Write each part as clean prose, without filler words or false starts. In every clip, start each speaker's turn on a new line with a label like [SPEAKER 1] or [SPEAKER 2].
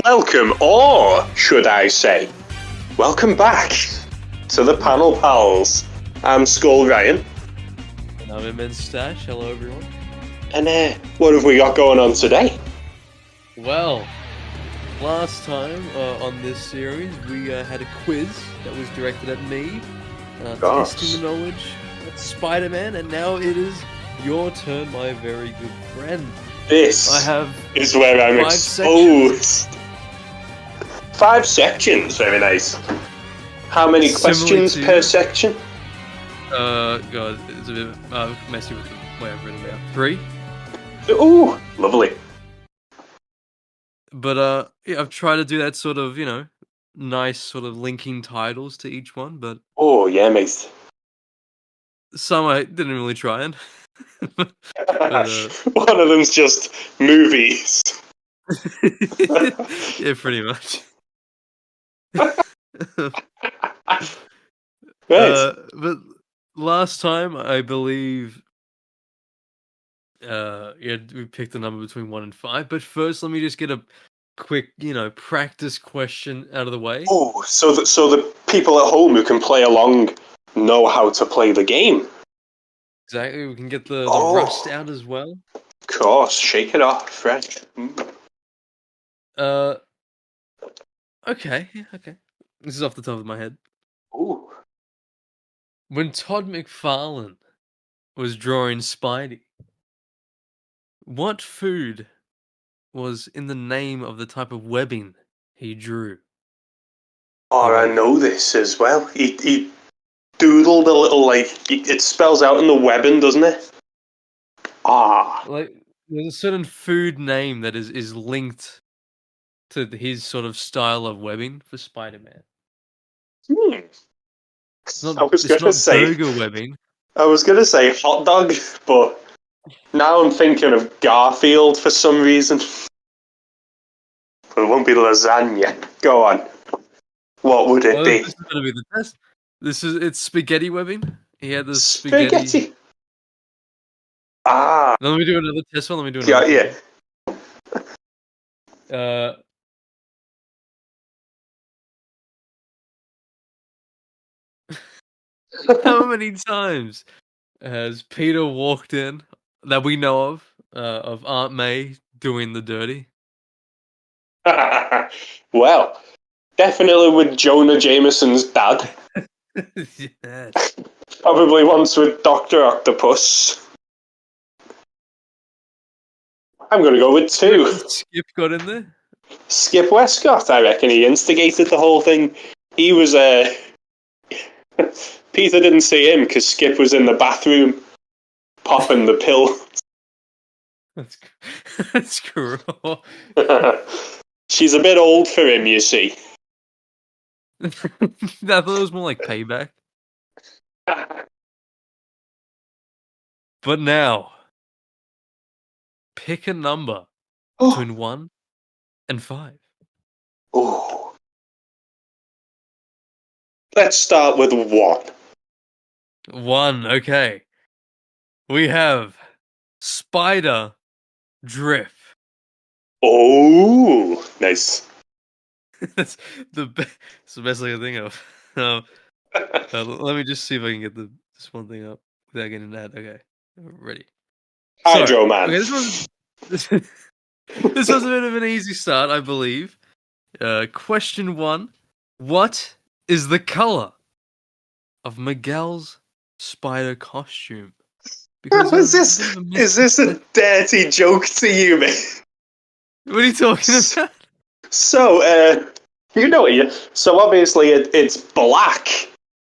[SPEAKER 1] Welcome, or should I say, welcome back to the panel pals. I'm Skull Ryan.
[SPEAKER 2] And I'm Immense Stash. Hello, everyone.
[SPEAKER 1] And what have we got going on today?
[SPEAKER 2] Well, last time on this series, we had a quiz that was directed at me, testing the knowledge of Spider-Man, and now it is your turn, my very good friend.
[SPEAKER 1] This is where I'm exposed. 5 sections, very nice. How many questions per section?
[SPEAKER 2] God, it's a bit messy with the way I've written it down. 3?
[SPEAKER 1] Ooh, lovely.
[SPEAKER 2] But, yeah, I've tried to do that sort of, nice sort of linking titles to each one, but...
[SPEAKER 1] Oh, yeah, mate.
[SPEAKER 2] Some I didn't really try and...
[SPEAKER 1] One of them's just movies.
[SPEAKER 2] Yeah, pretty much. But last time, I believe, we picked a number between 1 and 5. But first, let me just get a quick, practice question out of the way.
[SPEAKER 1] Oh, so the people at home who can play along know how to play the game.
[SPEAKER 2] Exactly, we can get the rust out as well.
[SPEAKER 1] Of course, shake it off, fresh.
[SPEAKER 2] Okay. This is off the top of my head.
[SPEAKER 1] Ooh.
[SPEAKER 2] When Todd McFarlane was drawing Spidey, what food was in the name of the type of webbing he drew?
[SPEAKER 1] Oh, I know this as well. He doodled a little, it spells out in the webbing, doesn't it?
[SPEAKER 2] Like, there's a certain food name that is linked to his sort of style of webbing for Spider-Man. It's not burger webbing.
[SPEAKER 1] I was going to say hot dog, but now I'm thinking of Garfield for some reason. But it won't be lasagna. Go on. What would it be?
[SPEAKER 2] This is going to be the test. It's spaghetti webbing. He had the spaghetti.
[SPEAKER 1] Ah.
[SPEAKER 2] Now let me do another test one. Let me do another. Yeah. How many times has Peter walked in that we know of Aunt May doing the dirty?
[SPEAKER 1] Well, definitely with Jonah Jameson's dad.
[SPEAKER 2] Yes.
[SPEAKER 1] Probably once with Doctor Octopus. I'm going to go with 2.
[SPEAKER 2] Skip got in there?
[SPEAKER 1] Skip Westcott, I reckon. He instigated the whole thing. He was... Peter didn't see him because Skip was in the bathroom popping the pill.
[SPEAKER 2] That's cruel.
[SPEAKER 1] She's a bit old for him, you see.
[SPEAKER 2] I thought it was more like payback. But now, pick a number between 1 and 5.
[SPEAKER 1] Oh. Let's start with 1.
[SPEAKER 2] 1, okay. We have Spider Drip.
[SPEAKER 1] Oh, nice.
[SPEAKER 2] That's the best thing I think of. Let me just see if I can get this one thing up without getting that. Okay, ready.
[SPEAKER 1] Hydro Man.
[SPEAKER 2] Okay, this was a bit of an easy start, I believe. Question 1: what is the color of Miguel's spider costume?
[SPEAKER 1] Because is this a dirty joke to you, mate?
[SPEAKER 2] What are you talking about?
[SPEAKER 1] So, so obviously it's black,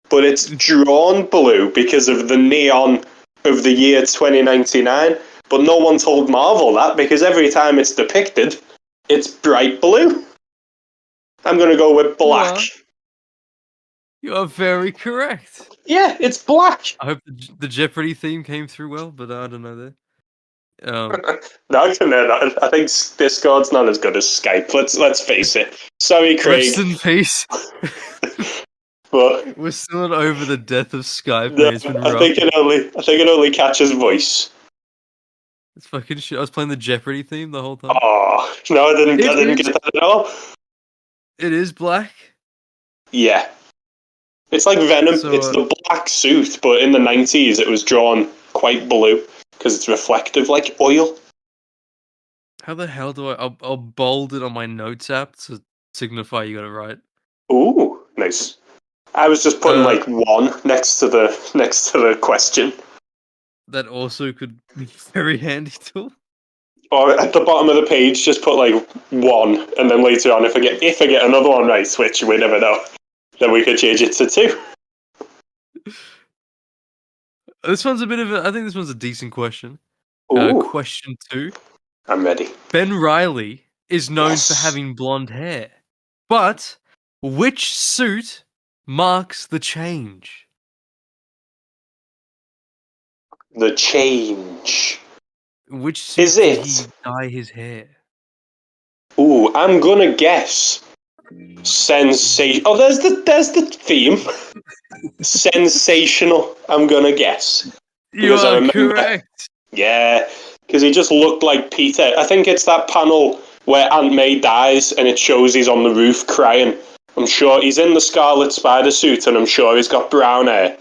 [SPEAKER 1] but it's drawn blue because of the neon of the year 2099. But no one told Marvel that because every time it's depicted, it's bright blue. I'm going to go with black.
[SPEAKER 2] You are very correct.
[SPEAKER 1] Yeah, it's black.
[SPEAKER 2] I hope the Jeopardy theme came through well, but I don't know there.
[SPEAKER 1] No, I think Discord's not as good as Skype. Let's face it. Sorry, Craig.
[SPEAKER 2] Rest in peace.
[SPEAKER 1] But
[SPEAKER 2] we're still not over the death of Skype.
[SPEAKER 1] No, I think it only catches voice.
[SPEAKER 2] It's fucking shit. I was playing the Jeopardy theme the whole time.
[SPEAKER 1] Oh no, I didn't get that at all.
[SPEAKER 2] It is black.
[SPEAKER 1] Yeah, it's like Venom.
[SPEAKER 2] So
[SPEAKER 1] It's the black suit, but in the 90s it was drawn quite blue because it's reflective like oil.
[SPEAKER 2] how the hell do I'll bold it on my notes app to signify you got it right.
[SPEAKER 1] Ooh, nice. I was just putting like one next to the question.
[SPEAKER 2] That also could be very handy too.
[SPEAKER 1] Or at the bottom of the page, just put like one, and then later on, if I get another one right, which we never know, then we could change it to two.
[SPEAKER 2] This one's a bit of I think this one's a decent question.
[SPEAKER 1] Ooh,
[SPEAKER 2] Question 2.
[SPEAKER 1] I'm ready.
[SPEAKER 2] Ben Reilly is known for having blonde hair, but which suit marks the change?
[SPEAKER 1] The change.
[SPEAKER 2] Which suit
[SPEAKER 1] Is
[SPEAKER 2] did
[SPEAKER 1] it?
[SPEAKER 2] he dye his hair?
[SPEAKER 1] Ooh, I'm gonna guess. Sensation. Oh, there's the theme. Sensational. I'm gonna guess
[SPEAKER 2] You
[SPEAKER 1] because I
[SPEAKER 2] are
[SPEAKER 1] remember.
[SPEAKER 2] correct.
[SPEAKER 1] Yeah, because he just looked like Peter. I think it's that panel where Aunt May dies and it shows he's on the roof crying. I'm sure he's in the Scarlet Spider suit and I'm sure he's got brown hair.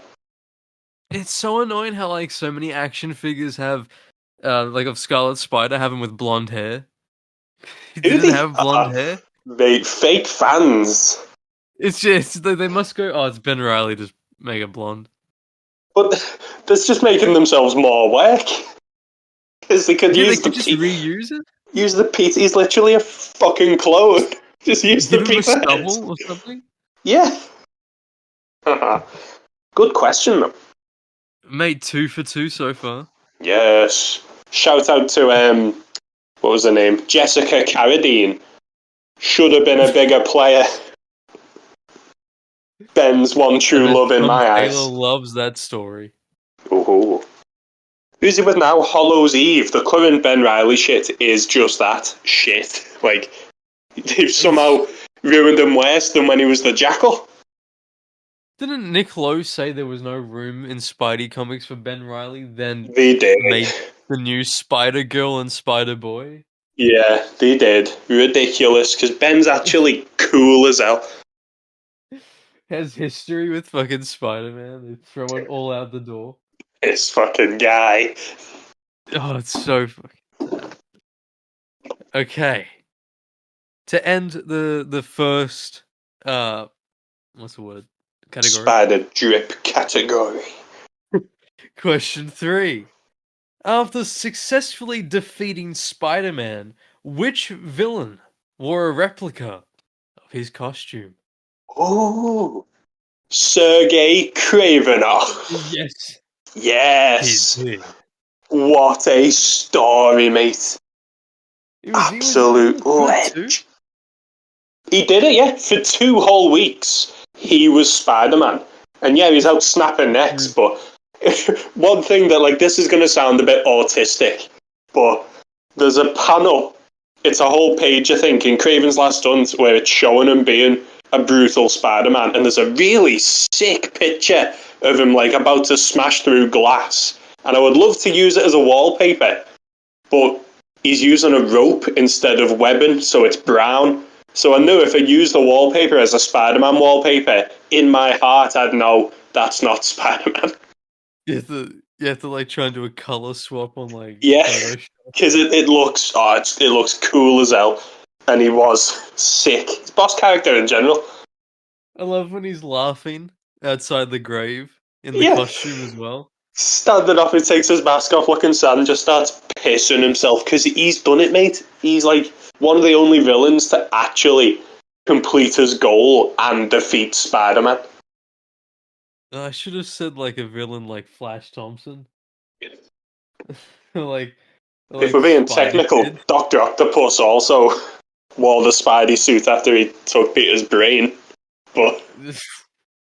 [SPEAKER 2] It's so annoying how like so many action figures have like of Scarlet Spider have him with blonde hair. He
[SPEAKER 1] Who
[SPEAKER 2] didn't
[SPEAKER 1] they
[SPEAKER 2] have blonde
[SPEAKER 1] are?
[SPEAKER 2] hair.
[SPEAKER 1] They fake fans.
[SPEAKER 2] It's just they must go. Oh, it's Ben Reilly. Just make it blonde.
[SPEAKER 1] But that's just making themselves more work. Because they could
[SPEAKER 2] Yeah, they
[SPEAKER 1] use
[SPEAKER 2] could just reuse it.
[SPEAKER 1] use the Peter. He's literally a fucking clone. Just use the
[SPEAKER 2] Give him a
[SPEAKER 1] Peter head.
[SPEAKER 2] stubble or something.
[SPEAKER 1] Yeah. Good question, though.
[SPEAKER 2] Mate, 2 for 2 so far.
[SPEAKER 1] Yes. Shout out to what was her name? Jessica Carradine. Should have been a bigger player. Ben's one true love in my eyes.
[SPEAKER 2] Taylor loves that story.
[SPEAKER 1] Ooh. Who's he with now? Hollow's Eve. The current Ben Reilly shit is just that shit. Like, they've somehow ruined him worse than when he was the Jackal.
[SPEAKER 2] Didn't Nick Lowe say there was no room in Spidey comics for Ben Reilly? Then
[SPEAKER 1] They did.
[SPEAKER 2] made the new Spider Girl and Spider Boy.
[SPEAKER 1] Yeah, they did. Ridiculous, because Ben's actually cool as hell.
[SPEAKER 2] Has history with fucking Spider-Man. They throw it all out the door.
[SPEAKER 1] This fucking guy.
[SPEAKER 2] Oh, it's so fucking sad. Okay. To end the first what's the word? Category.
[SPEAKER 1] Spider drip category.
[SPEAKER 2] Question 3. After successfully defeating Spider-Man, which villain wore a replica of his costume?
[SPEAKER 1] Oh, Sergei Kravinoff.
[SPEAKER 2] Yes.
[SPEAKER 1] Yes. What a story, mate. Absolute legend. He did it, yeah. For 2 whole weeks, he was Spider-Man. And yeah, he's out snapping necks, but one thing that, like, this is going to sound a bit autistic, but there's a panel, it's a whole page, I think, in Kraven's Last Hunt, where it's showing him being a brutal Spider-Man, and there's a really sick picture of him, like, about to smash through glass. And I would love to use it as a wallpaper, but he's using a rope instead of webbing, so it's brown. So I knew if I used the wallpaper as a Spider-Man wallpaper, in my heart I'd know that's not Spider-Man.
[SPEAKER 2] You have to like try and do a color swap on like
[SPEAKER 1] yeah,
[SPEAKER 2] Photoshop.
[SPEAKER 1] Because it looks it looks cool as hell, and he was sick. He's boss character in general.
[SPEAKER 2] I love when he's laughing outside the grave in the costume as well.
[SPEAKER 1] Standing up, he takes his mask off, looking sad, and just starts pissing himself because he's done it, mate. He's like one of the only villains to actually complete his goal and defeat Spider-Man.
[SPEAKER 2] I should have said like a villain like Flash Thompson. like
[SPEAKER 1] if we're being technical,
[SPEAKER 2] Kid.
[SPEAKER 1] Doctor Octopus also wore the Spidey suit after he took Peter's brain. But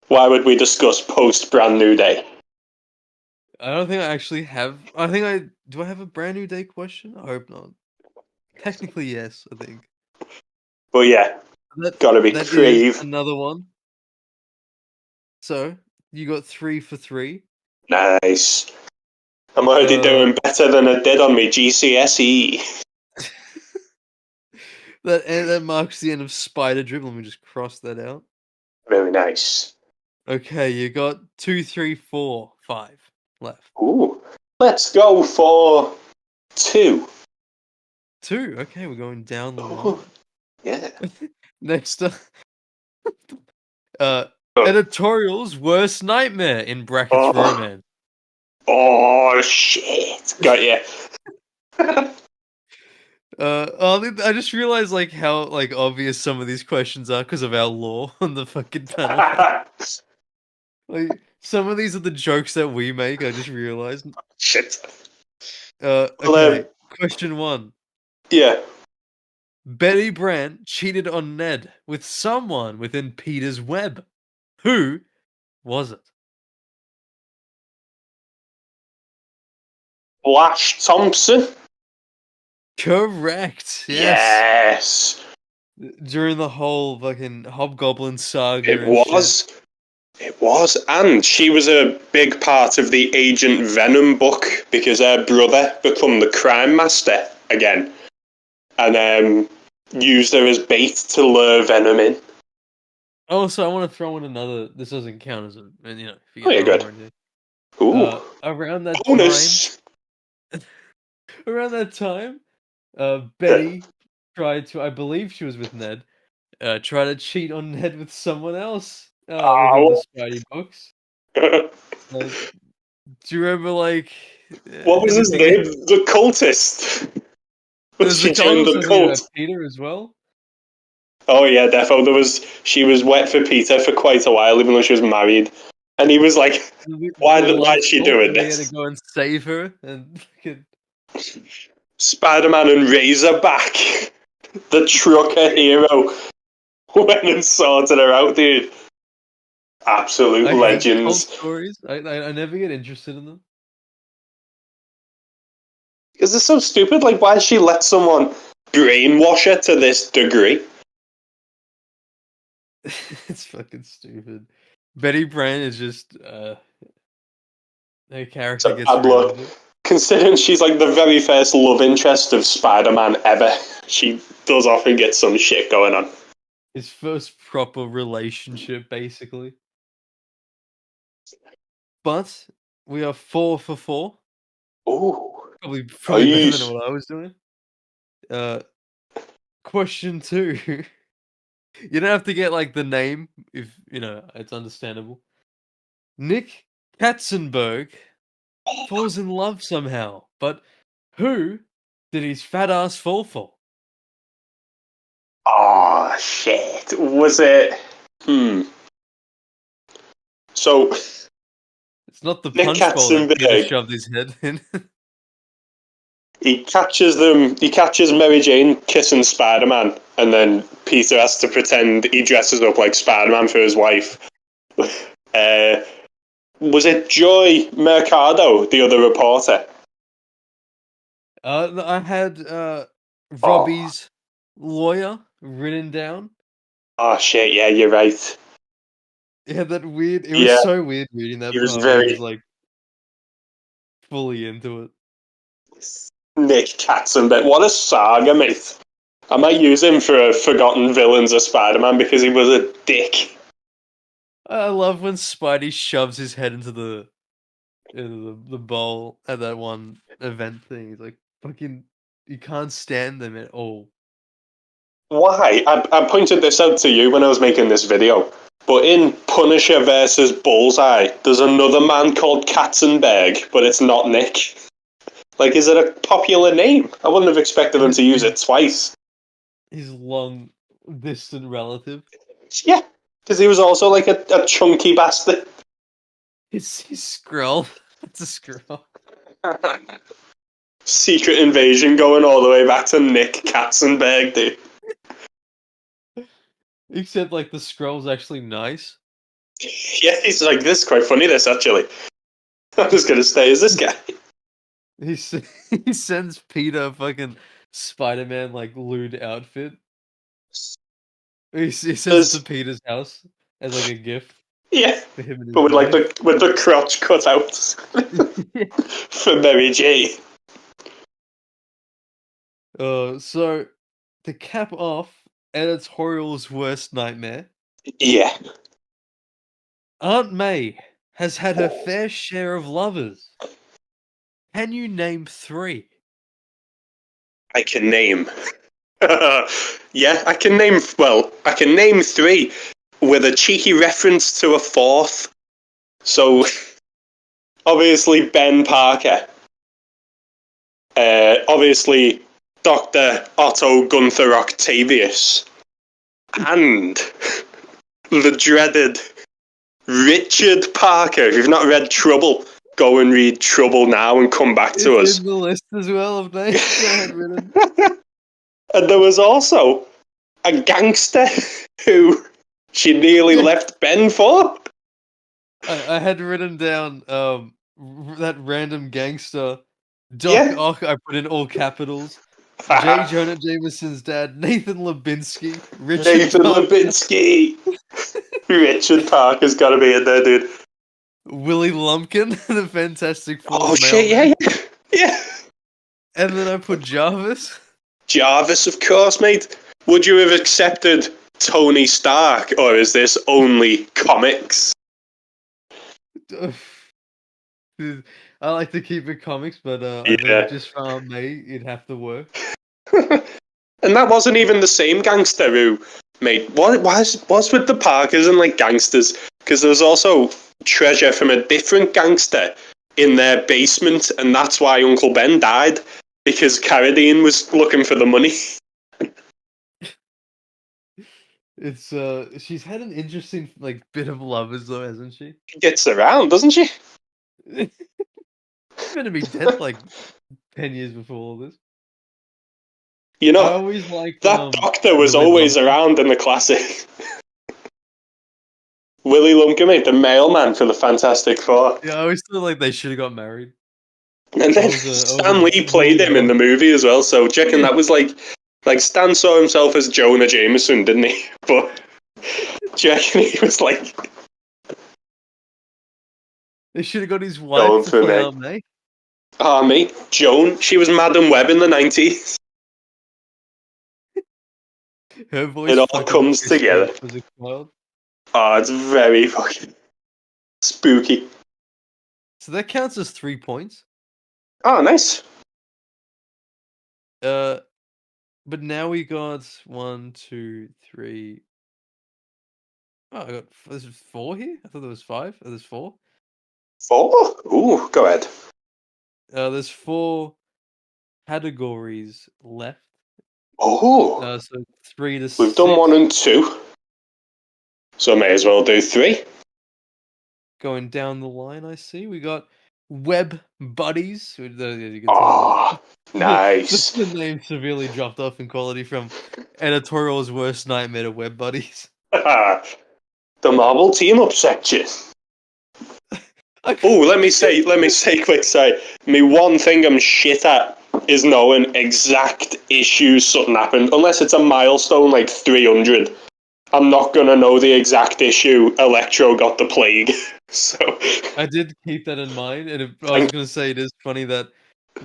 [SPEAKER 1] why would we discuss post Brand New Day?
[SPEAKER 2] I don't think I actually have. Do I have a Brand New Day question? I hope not. Technically, yes. I think.
[SPEAKER 1] But yeah, gotta be creative.
[SPEAKER 2] Another one. So you got 3 for 3.
[SPEAKER 1] Nice. I'm already doing better than I did on my GCSE.
[SPEAKER 2] That marks the end of Spider Drip. Let me just cross that out.
[SPEAKER 1] Very nice.
[SPEAKER 2] Okay, you got 2, 3, 4, 5 left.
[SPEAKER 1] Ooh. Let's go for 2.
[SPEAKER 2] 2. Okay, we're going down the line.
[SPEAKER 1] Ooh. Yeah.
[SPEAKER 2] Next up, editorial's worst nightmare in brackets romance.
[SPEAKER 1] Oh shit! Got you.
[SPEAKER 2] I just realized like how like obvious some of these questions are because of our lore on the fucking panel. Like some of these are the jokes that we make. I just realized.
[SPEAKER 1] Shit.
[SPEAKER 2] Okay. Question 1.
[SPEAKER 1] Yeah.
[SPEAKER 2] Betty Brant cheated on Ned with someone within Peter's web. Who was it?
[SPEAKER 1] Flash Thompson.
[SPEAKER 2] Correct.
[SPEAKER 1] Yes.
[SPEAKER 2] During the whole fucking Hobgoblin saga.
[SPEAKER 1] It was. It was. And she was a big part of the Agent Venom book because her brother became the crime master again. And used her as bait to lure Venom in.
[SPEAKER 2] Also, I want to throw in another. This doesn't count as a. And you know, if you
[SPEAKER 1] Oh,
[SPEAKER 2] get
[SPEAKER 1] yeah, good. Ooh.
[SPEAKER 2] Around that
[SPEAKER 1] Bonus.
[SPEAKER 2] time. Around that time, Betty tried to. I believe she was with Ned. Try to cheat on Ned with someone else. Within the Spidey books. Do you remember like?
[SPEAKER 1] What was his name? The cultist. Was she joined the cult?
[SPEAKER 2] Peter as well.
[SPEAKER 1] Oh yeah, defo. She was wet for Peter for quite a while, even though she was married. And he was like, why is she doing this?
[SPEAKER 2] He had to go and save her and
[SPEAKER 1] Spider-Man and Razorback, the trucker hero, went and sorted her out, dude. Absolute legends.
[SPEAKER 2] Stories. I never get interested in them.
[SPEAKER 1] Is this so stupid? Like, why did she let someone brainwash her to this degree?
[SPEAKER 2] It's fucking stupid. Betty Brant is just her character gets
[SPEAKER 1] look. Considering she's like the very first love interest of Spider-Man ever, she does often get some shit going on.
[SPEAKER 2] His first proper relationship, basically. But we are 4 for 4.
[SPEAKER 1] Ooh.
[SPEAKER 2] Probably better than what I was doing. Question 2. You don't have to get like the name if you know it's understandable. Nick Katzenberg falls in love somehow, but who did his fat ass fall for?
[SPEAKER 1] Oh shit! Was it? So
[SPEAKER 2] it's not the punch bowl that Peter shoved his head in.
[SPEAKER 1] He catches Mary Jane kissing Spider-Man, and then Peter has to pretend he dresses up like Spider-Man for his wife. Was it Joy Mercado, the other reporter?
[SPEAKER 2] I had Robbie's lawyer written down.
[SPEAKER 1] Oh shit! Yeah, you're right.
[SPEAKER 2] Yeah, that weird. It was so weird reading that. He was like fully into it.
[SPEAKER 1] Nick Katzenberg, what a saga, mate! I might use him for Forgotten Villains of Spider-Man because he was a dick.
[SPEAKER 2] I love when Spidey shoves his head into the bowl at that one event thing. He's like, fucking, you can't stand them at all.
[SPEAKER 1] Why? I pointed this out to you when I was making this video. But in Punisher versus Bullseye, there's another man called Katzenberg, but it's not Nick. Like, is it a popular name? I wouldn't have expected him to use it twice.
[SPEAKER 2] His long, distant relative.
[SPEAKER 1] Yeah, because he was also like a chunky bastard.
[SPEAKER 2] He's Skrull. It's a Skrull.
[SPEAKER 1] Secret invasion going all the way back to Nick Katzenberg, dude.
[SPEAKER 2] Except, like, the Skrull's actually nice.
[SPEAKER 1] Yeah, he's like, this is quite funny, this, actually. I'm just gonna stay as this guy.
[SPEAKER 2] He sends Peter a fucking Spider-Man, like, lewd outfit. He sends it to Peter's house as, like, a gift.
[SPEAKER 1] Yeah,
[SPEAKER 2] for him and
[SPEAKER 1] but
[SPEAKER 2] his
[SPEAKER 1] with like
[SPEAKER 2] wife.
[SPEAKER 1] the crotch cut out for Mary J.
[SPEAKER 2] So to cap off editorial's worst nightmare,
[SPEAKER 1] Yeah.
[SPEAKER 2] Aunt May has had her fair share of lovers. Can you name 3?
[SPEAKER 1] I can name. Yeah, I can name. Well, I can name 3 with a cheeky reference to a 4th. So, obviously Ben Parker. Obviously Doctor Otto Gunther Octavius, and the dreaded Richard Parker. If you've not read Trouble, go and read Trouble now and come back to
[SPEAKER 2] It's
[SPEAKER 1] us.
[SPEAKER 2] in the list as well of names I had written.
[SPEAKER 1] And there was also a gangster who she nearly left Ben for.
[SPEAKER 2] I had written down that random gangster Doc
[SPEAKER 1] Yeah.
[SPEAKER 2] Ock. I put in all capitals. J. Jonah Jameson's dad, Nathan Lubinsky, Richard
[SPEAKER 1] Nathan
[SPEAKER 2] Parker,
[SPEAKER 1] Lubinsky. Richard Parker's got to be in there, dude.
[SPEAKER 2] Willie Lumpkin, the Fantastic Four.
[SPEAKER 1] Oh shit! Yeah, yeah.
[SPEAKER 2] And then I put Jarvis.
[SPEAKER 1] Jarvis, of course, mate. Would you have accepted Tony Stark, or is this only comics?
[SPEAKER 2] I like to keep it comics, but I think just for me, it'd have to work.
[SPEAKER 1] And that wasn't even the same gangster who made what's with the Parkers and like gangsters, because there was also treasure from a different gangster in their basement, and that's why Uncle Ben died, because Carradine was looking for the money.
[SPEAKER 2] It's she's had an interesting like bit of lovers though, hasn't she?
[SPEAKER 1] She gets around, doesn't she?
[SPEAKER 2] Gonna be dead like 10 years before all this.
[SPEAKER 1] You
[SPEAKER 2] I
[SPEAKER 1] know,
[SPEAKER 2] always liked
[SPEAKER 1] that doctor was
[SPEAKER 2] Willie
[SPEAKER 1] always
[SPEAKER 2] Lumpkin.
[SPEAKER 1] around in the classic. Willie Lumpkin, mate, the mailman for the Fantastic Four.
[SPEAKER 2] Yeah, I always feel like they should have got married.
[SPEAKER 1] And then Stan Lee played him in the movie as well, so do you reckon that was like Stan saw himself as Jonah Jameson, didn't he? But do you reckon he was like...
[SPEAKER 2] They should have got his wife to play Aunt May.
[SPEAKER 1] Ah, mate, Joan, she was Madam Web in the 90s.
[SPEAKER 2] Her voice
[SPEAKER 1] It all comes together.
[SPEAKER 2] as a child.
[SPEAKER 1] Oh, it's very fucking spooky.
[SPEAKER 2] So that counts as 3 points.
[SPEAKER 1] Oh, nice.
[SPEAKER 2] But now we got 1, 2, 3. Oh, I got there's 4 here. I thought there was 5. Oh, there's 4.
[SPEAKER 1] 4? Ooh, go ahead.
[SPEAKER 2] There's 4 categories left.
[SPEAKER 1] Oh.
[SPEAKER 2] So 3 to
[SPEAKER 1] We've
[SPEAKER 2] 6.
[SPEAKER 1] done 1 and 2. So may as well do 3.
[SPEAKER 2] Going down the line, I see we got Web Buddies.
[SPEAKER 1] Oh, nice.
[SPEAKER 2] The name severely dropped off in quality from editorial's worst nightmare to Web Buddies.
[SPEAKER 1] The Marvel team up section. Oh, let me say quick, sorry. Me one thing I'm shit at is knowing exact issues something happened. Unless it's a milestone like 300. I'm not going to know the exact issue Electro got the plague. So
[SPEAKER 2] I did keep that in mind, and I was going to say it is funny that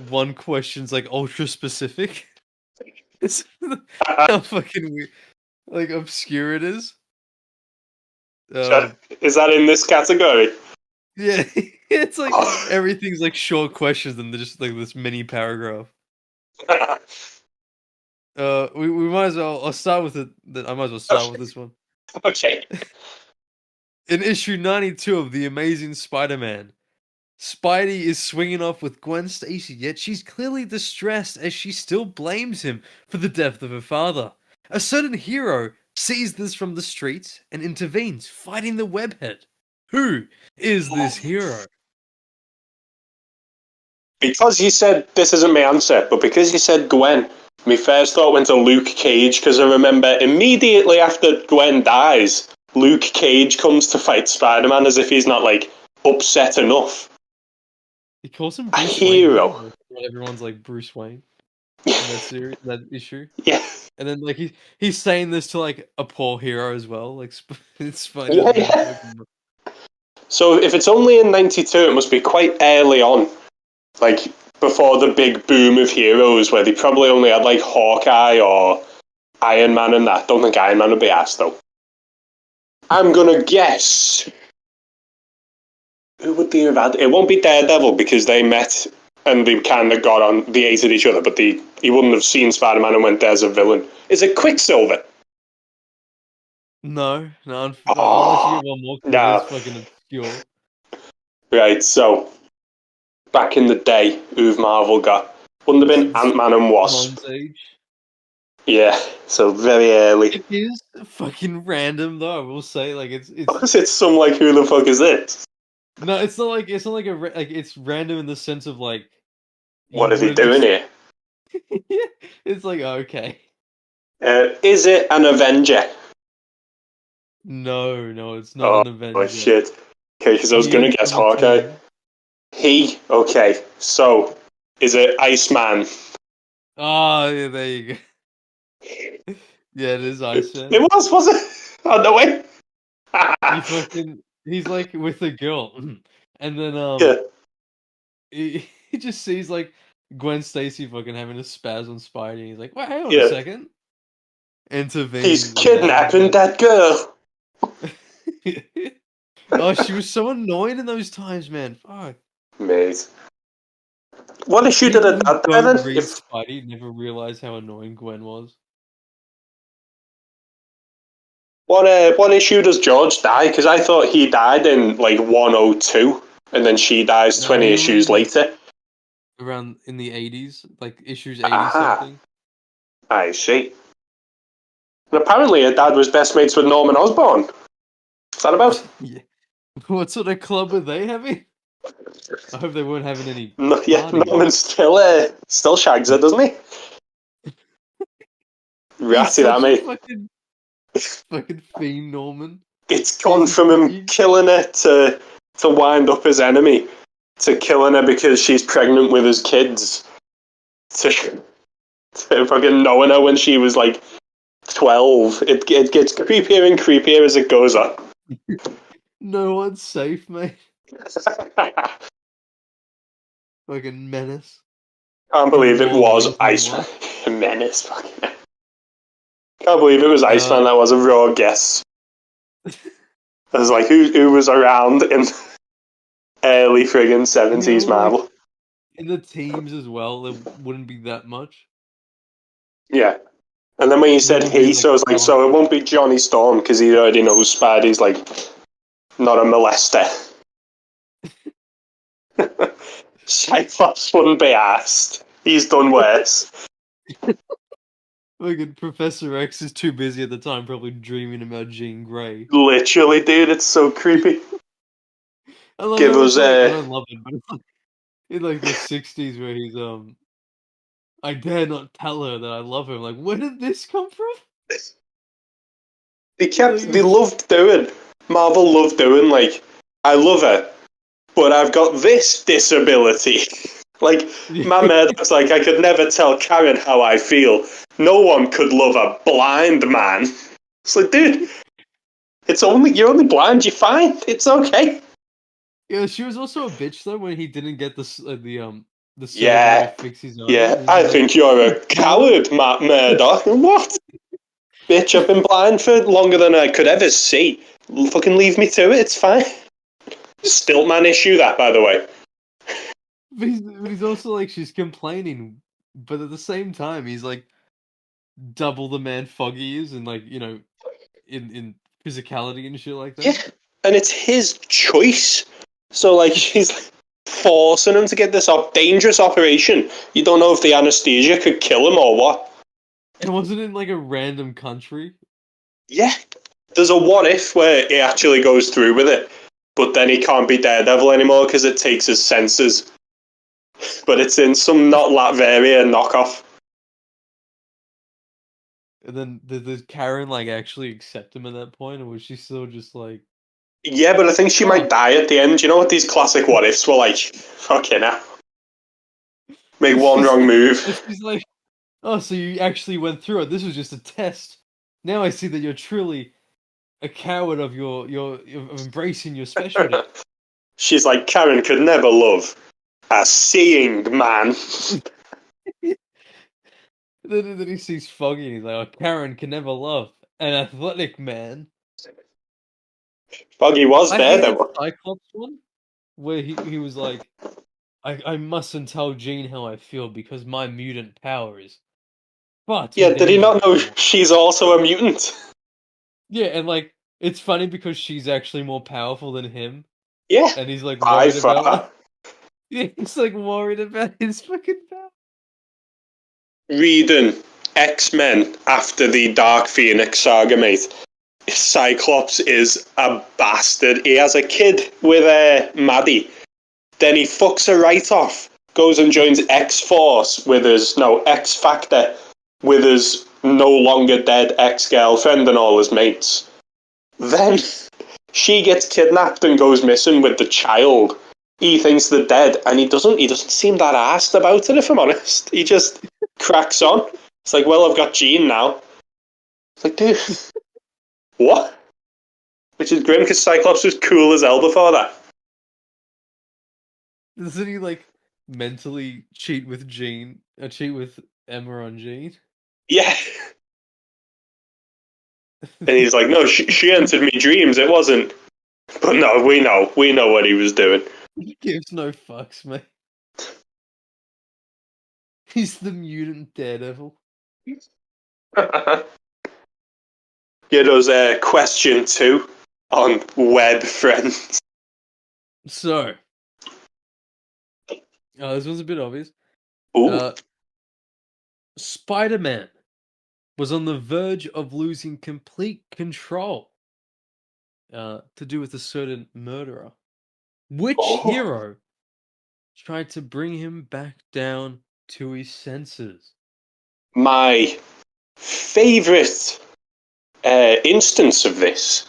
[SPEAKER 2] one question's like ultra specific. It's how fucking weird, like obscure it is.
[SPEAKER 1] Is that in this category?
[SPEAKER 2] Yeah, it's like everything's like short questions and they're just like this mini paragraph. We might as well. I'll start with it. I might as well start with this one.
[SPEAKER 1] Okay.
[SPEAKER 2] In issue 92 of The Amazing Spider-Man, Spidey is swinging off with Gwen Stacy, yet she's clearly distressed as she still blames him for the death of her father. A certain hero sees this from the streets and intervenes, fighting the webhead. Who is this hero?
[SPEAKER 1] Because you said this isn't my answer, but because you said Gwen, my first thought went to Luke Cage, because I remember immediately after Gwen dies, Luke Cage comes to fight Spider-Man as if he's not, like, upset enough.
[SPEAKER 2] He calls him
[SPEAKER 1] Bruce Wayne. Hero.
[SPEAKER 2] Everyone's like Bruce Wayne in that series, that issue.
[SPEAKER 1] Yeah.
[SPEAKER 2] And then, like, he's saying this to, like, a poor hero as well. Like, it's funny.
[SPEAKER 1] Yeah. So if it's only in 92, it must be quite early on. Like, before the big boom of heroes, where they probably only had, like, Hawkeye or Iron Man and that. Don't think Iron Man would be asked, though. I'm gonna guess... Who would they have had? It won't be Daredevil, because they met and they kind of got on, they hated each other, but he wouldn't have seen Spider-Man and went, there's a villain. Is it Quicksilver?
[SPEAKER 2] No, unless you get one more,
[SPEAKER 1] nah.
[SPEAKER 2] it's fucking obscure.
[SPEAKER 1] Right, so, back in the day, who've Marvel got? Wouldn't have been Ant-Man and Wasp. Yeah, so very early.
[SPEAKER 2] It is fucking random, though, I will say, like, it's...
[SPEAKER 1] It's some, like, who the fuck is this?
[SPEAKER 2] No, it's not like it's random in the sense of, like...
[SPEAKER 1] What is he doing here?
[SPEAKER 2] It's like, okay.
[SPEAKER 1] Is it an Avenger?
[SPEAKER 2] No, it's not an Avenger.
[SPEAKER 1] Oh, shit. Okay, because I was going to guess Hawkeye. Okay, so, is it Iceman?
[SPEAKER 2] Oh, yeah, there you go. Yeah, it is Iceman.
[SPEAKER 1] It was it? Oh, no way.
[SPEAKER 2] He's like with a girl. And then,
[SPEAKER 1] yeah.
[SPEAKER 2] he just sees, like, Gwen Stacy fucking having a spaz on Spidey, and he's like, wait, hang on a second. Intervenes.
[SPEAKER 1] He's kidnapping that girl.
[SPEAKER 2] Oh, she was so annoying in those times, man. Fuck.
[SPEAKER 1] Mate. What issue did it that then?
[SPEAKER 2] Spidey never realized how annoying Gwen was.
[SPEAKER 1] What issue does George die? Because I thought he died in, like, 102, and then she dies 20 issues later.
[SPEAKER 2] Around in the 80s, like issues 80 something.
[SPEAKER 1] I see. And apparently her dad was best mates with Norman Osborn. What's that about?
[SPEAKER 2] Yeah. What sort of club were they having? I hope they weren't having any.
[SPEAKER 1] Norman still shags her, doesn't he? Ratty that, mate.
[SPEAKER 2] Fucking fiend, Norman.
[SPEAKER 1] It's gone from him killing her to wind up his enemy, to killing her because she's pregnant with his kids, to fucking knowing her when she was like 12. It gets creepier and creepier as it goes on.
[SPEAKER 2] No one's safe, mate. Fucking menace.
[SPEAKER 1] Can't believe it was Iceman. Menace, fucking. Can't believe it was Iceman. That was a raw guess. I was like, who was around in early friggin' 70s Marvel?
[SPEAKER 2] In the teams as well, there wouldn't be that much.
[SPEAKER 1] Yeah. And then when you said he, so I was like, so it won't be Johnny Storm, because he already knows Spidey's, like, not a molester. Cyclops wouldn't be asked. He's done worse.
[SPEAKER 2] Fucking Professor X is too busy at the time, probably dreaming about Jean Grey.
[SPEAKER 1] Literally, dude, it's so creepy.
[SPEAKER 2] Give us I don't love it, but it's in like the 60s where he's I dare not tell her that I love her. I'm like, where did this come from?
[SPEAKER 1] They loved doing, Marvel loved doing, like, I love her, but I've got this disability. Like, my Murdoch's like, I could never tell Karen how I feel. No one could love a blind man. It's like, dude, you're only blind, you're fine, it's okay.
[SPEAKER 2] Yeah, she was also a bitch though when he didn't get the surgery
[SPEAKER 1] to fix his eyes. Yeah, I think you're a coward, Matt Murdoch. What? Bitch, I've been blind for longer than I could ever see. Fucking leave me to it, it's fine. Stiltman issue that, by the way.
[SPEAKER 2] But he's also like, she's complaining, but at the same time, he's like double the man Foggy is, and like, you know, in physicality and shit like that.
[SPEAKER 1] Yeah, and it's his choice. So like, she's forcing him to get this dangerous operation. You don't know if the anesthesia could kill him or what.
[SPEAKER 2] It wasn't in like a random country.
[SPEAKER 1] Yeah, there's a what if where he actually goes through with it, but then he can't be Daredevil anymore because it takes his senses. But it's in some not Latveria knockoff.
[SPEAKER 2] And then did Karen like actually accept him at that point, or was she still just like?
[SPEAKER 1] Yeah, but I think she might die at the end. You know what these classic what ifs were like? Fucking hell. Make one wrong move.
[SPEAKER 2] She's like, oh, so you actually went through it. This was just a test. Now I see that you're truly a coward of of embracing your specialty.
[SPEAKER 1] She's like, Karen could never love a seeing man.
[SPEAKER 2] Then he sees Foggy and he's like, oh, Karen can never love an athletic man.
[SPEAKER 1] Foggy was
[SPEAKER 2] I
[SPEAKER 1] there,
[SPEAKER 2] hated
[SPEAKER 1] though.
[SPEAKER 2] Cyclops one, where he was like, I mustn't tell Jean how I feel because my mutant power is far too
[SPEAKER 1] Yeah, did he
[SPEAKER 2] dangerous
[SPEAKER 1] not know
[SPEAKER 2] for her.
[SPEAKER 1] she's also a mutant?
[SPEAKER 2] Yeah, and like, it's funny because she's actually more powerful than him,
[SPEAKER 1] Yeah,
[SPEAKER 2] and he's like
[SPEAKER 1] by
[SPEAKER 2] worried about
[SPEAKER 1] far.
[SPEAKER 2] her. Yeah, he's like worried about his fucking power.
[SPEAKER 1] Reading X-Men after the Dark Phoenix saga, mate. Cyclops is a bastard. He has a kid with Maddie. Then he fucks her right off. Goes and joins X-Force with X-Factor with his no longer dead ex-girlfriend and all his mates. Then she gets kidnapped and goes missing with the child. He thinks they're dead, and he doesn't seem that arsed about it, if I'm honest. He just cracks on. It's like, well, I've got Jean now. It's like, dude, what? Which is grim, because Cyclops was cool as hell before that.
[SPEAKER 2] Doesn't he like mentally cheat with Jean? Cheat with Emma on Jean?
[SPEAKER 1] Yeah. And he's like, no, she entered me dreams, it wasn't. But no, we know what he was doing.
[SPEAKER 2] He gives no fucks, mate. He's the mutant Daredevil.
[SPEAKER 1] Get us question 2 on web friends.
[SPEAKER 2] So, this one's a bit obvious.
[SPEAKER 1] Ooh.
[SPEAKER 2] Spider-Man was on the verge of losing complete control to do with a certain murderer. Which hero tried to bring him back down to his senses?
[SPEAKER 1] My favourite instance of this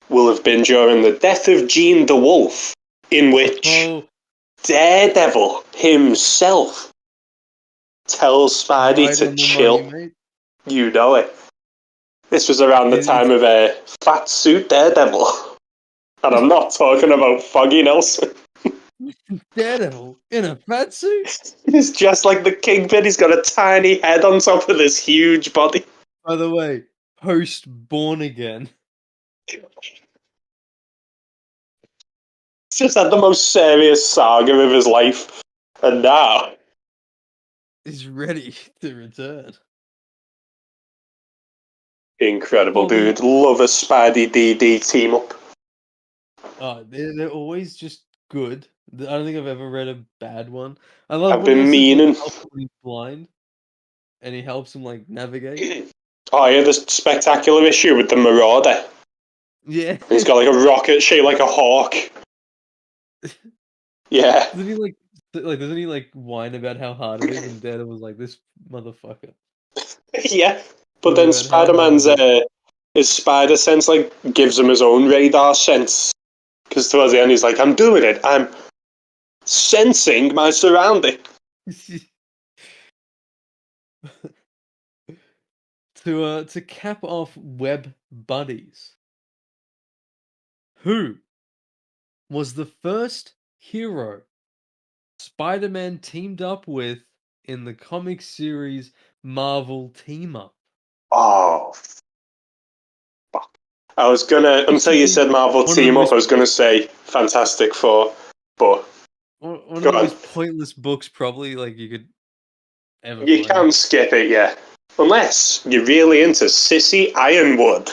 [SPEAKER 1] will have been during the death of Jean the Wolf, in which Daredevil himself tells Spidey to chill.
[SPEAKER 2] Money,
[SPEAKER 1] you know it. This was around the time of Fat Suit Daredevil. And I'm not talking about Foggy Nelson.
[SPEAKER 2] Daredevil in a fat suit?
[SPEAKER 1] He's just like the Kingpin. He's got a tiny head on top of this huge body.
[SPEAKER 2] By the way, post Born Again.
[SPEAKER 1] He's just had the most serious saga of his life. And now
[SPEAKER 2] he's ready to return.
[SPEAKER 1] Incredible, dude. Love a Spidey DD team up.
[SPEAKER 2] Oh, they're always just good. I don't think I've ever read a bad one. I love
[SPEAKER 1] I've been meaning.
[SPEAKER 2] When he's blind, and he helps him like navigate.
[SPEAKER 1] Oh yeah, the spectacular issue with the Marauder.
[SPEAKER 2] Yeah,
[SPEAKER 1] he's got like a rocket shaped like a hawk. Yeah.
[SPEAKER 2] Doesn't he like whine about how hard it is? And Daredevil was like, this motherfucker.
[SPEAKER 1] Yeah, but then Spider-Man's his spider sense like gives him his own radar sense. Because towards the end he's like, I'm doing it. I'm sensing my surroundings.
[SPEAKER 2] To cap off web buddies, who was the first hero Spider-Man teamed up with in the comic series Marvel Team Up?
[SPEAKER 1] Oh, fuck. I was gonna, until you said Marvel Team Up, I was gonna say Fantastic Four, but
[SPEAKER 2] one of the most pointless books probably like you could ever
[SPEAKER 1] You can skip it, yeah. Unless you're really into Sissy Ironwood.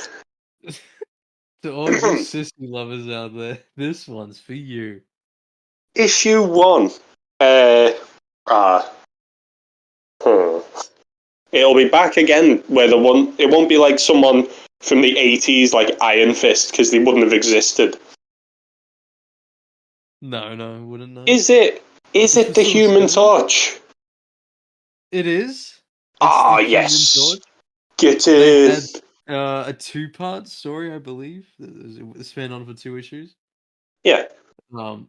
[SPEAKER 2] To all you sissy lovers out there, this one's for you.
[SPEAKER 1] Issue 1. It'll be back again where it won't be like someone from the 80s like Iron Fist, because they wouldn't have existed.
[SPEAKER 2] No, it wouldn't know.
[SPEAKER 1] Is it the Human Torch?
[SPEAKER 2] It is.
[SPEAKER 1] Yes. Get it.
[SPEAKER 2] A 2-part story, I believe. It spanned on for 2 issues.
[SPEAKER 1] Yeah.
[SPEAKER 2] And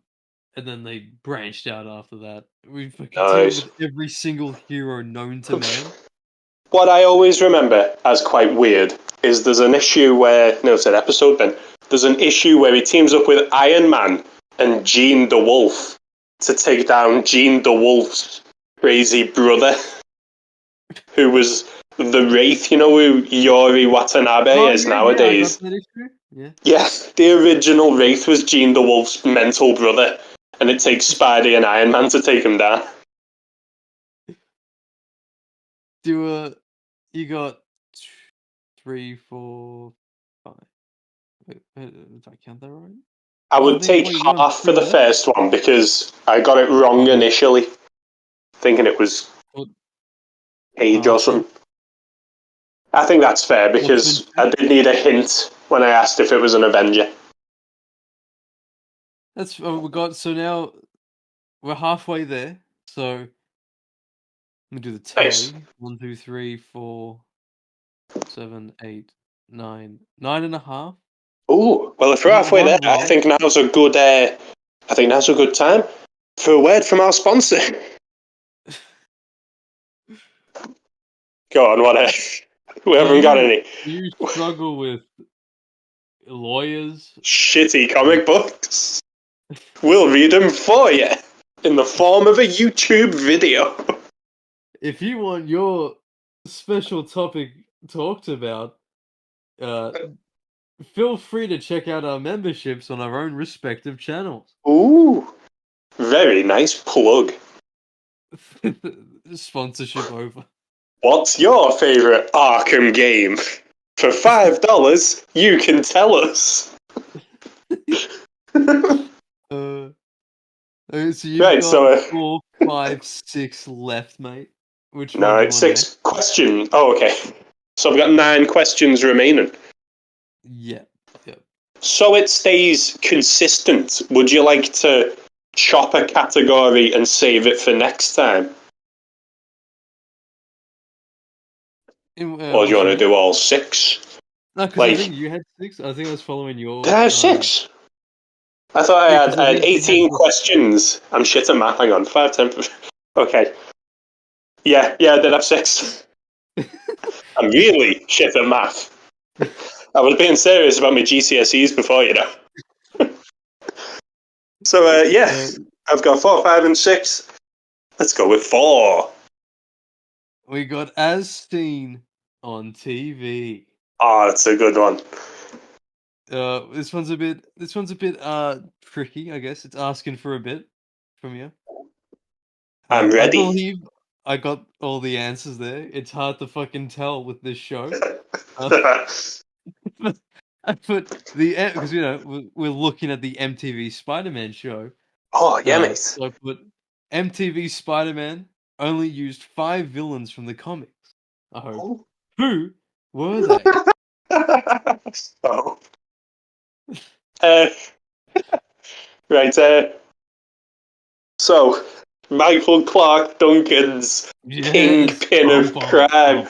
[SPEAKER 2] then they branched out after that. We've dealt with every single hero known to man.
[SPEAKER 1] What I always remember as quite weird is there's an issue where... No, it's an episode, Ben. There's an issue where he teams up with Iron Man and Gene the Wolf to take down Gene the Wolf's crazy brother, who was the Wraith, you know who Yori Watanabe is nowadays? Yeah, the original Wraith was Gene the Wolf's mental brother, and it takes Spidey and Iron Man to take him down.
[SPEAKER 2] You got 3, 4, 5. Wait, did I count that right?
[SPEAKER 1] I would take half for the first one because I got it wrong initially, thinking it was Age or something. I think that's fair because I did need a hint when I asked if it was an Avenger.
[SPEAKER 2] That's what we got. So now we're halfway there. So let me do the tally.
[SPEAKER 1] Nice.
[SPEAKER 2] 1, 2, 3, 4, 7, 8, 9, 9.5.
[SPEAKER 1] Oh, well, if we're halfway there, I think now's a good. I think now's a good time for a word from our sponsor. Go on, what? We haven't got any.
[SPEAKER 2] You struggle with lawyers,
[SPEAKER 1] shitty comic books. We'll read them for you in the form of a YouTube video.
[SPEAKER 2] If you want your special topic talked about, feel free to check out our memberships on our own respective channels.
[SPEAKER 1] Ooh, very nice plug.
[SPEAKER 2] Sponsorship over.
[SPEAKER 1] What's your favourite Arkham game? For $5, you can tell us.
[SPEAKER 2] So you've got 4, 5, 6 left, mate. Which one?
[SPEAKER 1] No, it's 6 questions. Oh, okay. So I've got 9 questions remaining.
[SPEAKER 2] Yeah.
[SPEAKER 1] So it stays consistent. Would you like to chop a category and save it for next time? Or do you want to do all 6?
[SPEAKER 2] No, because I think you had 6. I think I was following your...
[SPEAKER 1] Did I have 6? I thought I had 18 questions. I'm shit at math. Hang on. 5, 10... Okay. Yeah, I did have 6. I'm really shit at math. I was being serious about my GCSEs before, you know. So, I've got 4, 5, and 6. Let's go with 4.
[SPEAKER 2] We got As Seen on TV.
[SPEAKER 1] Oh, that's a good one.
[SPEAKER 2] This one's a bit tricky, I guess. It's asking for a bit from you.
[SPEAKER 1] I'm ready.
[SPEAKER 2] I believe I got all the answers there. It's hard to fucking tell with this show. I put because we're looking at the MTV Spider-Man show.
[SPEAKER 1] Oh yeah, mate.
[SPEAKER 2] So I put MTV Spider-Man only used 5 villains from the comics. I hope. Oh. Who were they?
[SPEAKER 1] Right. So Michael Clark Duncan's kingpin of crime.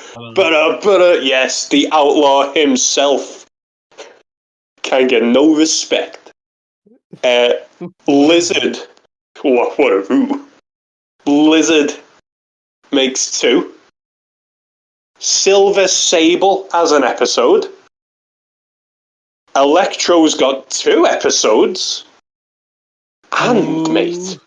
[SPEAKER 1] Yes, the outlaw himself. Can't get no respect. Lizard. What a who? Lizard makes 2. Silver Sable has an episode. Electro's got 2 episodes. And, mate,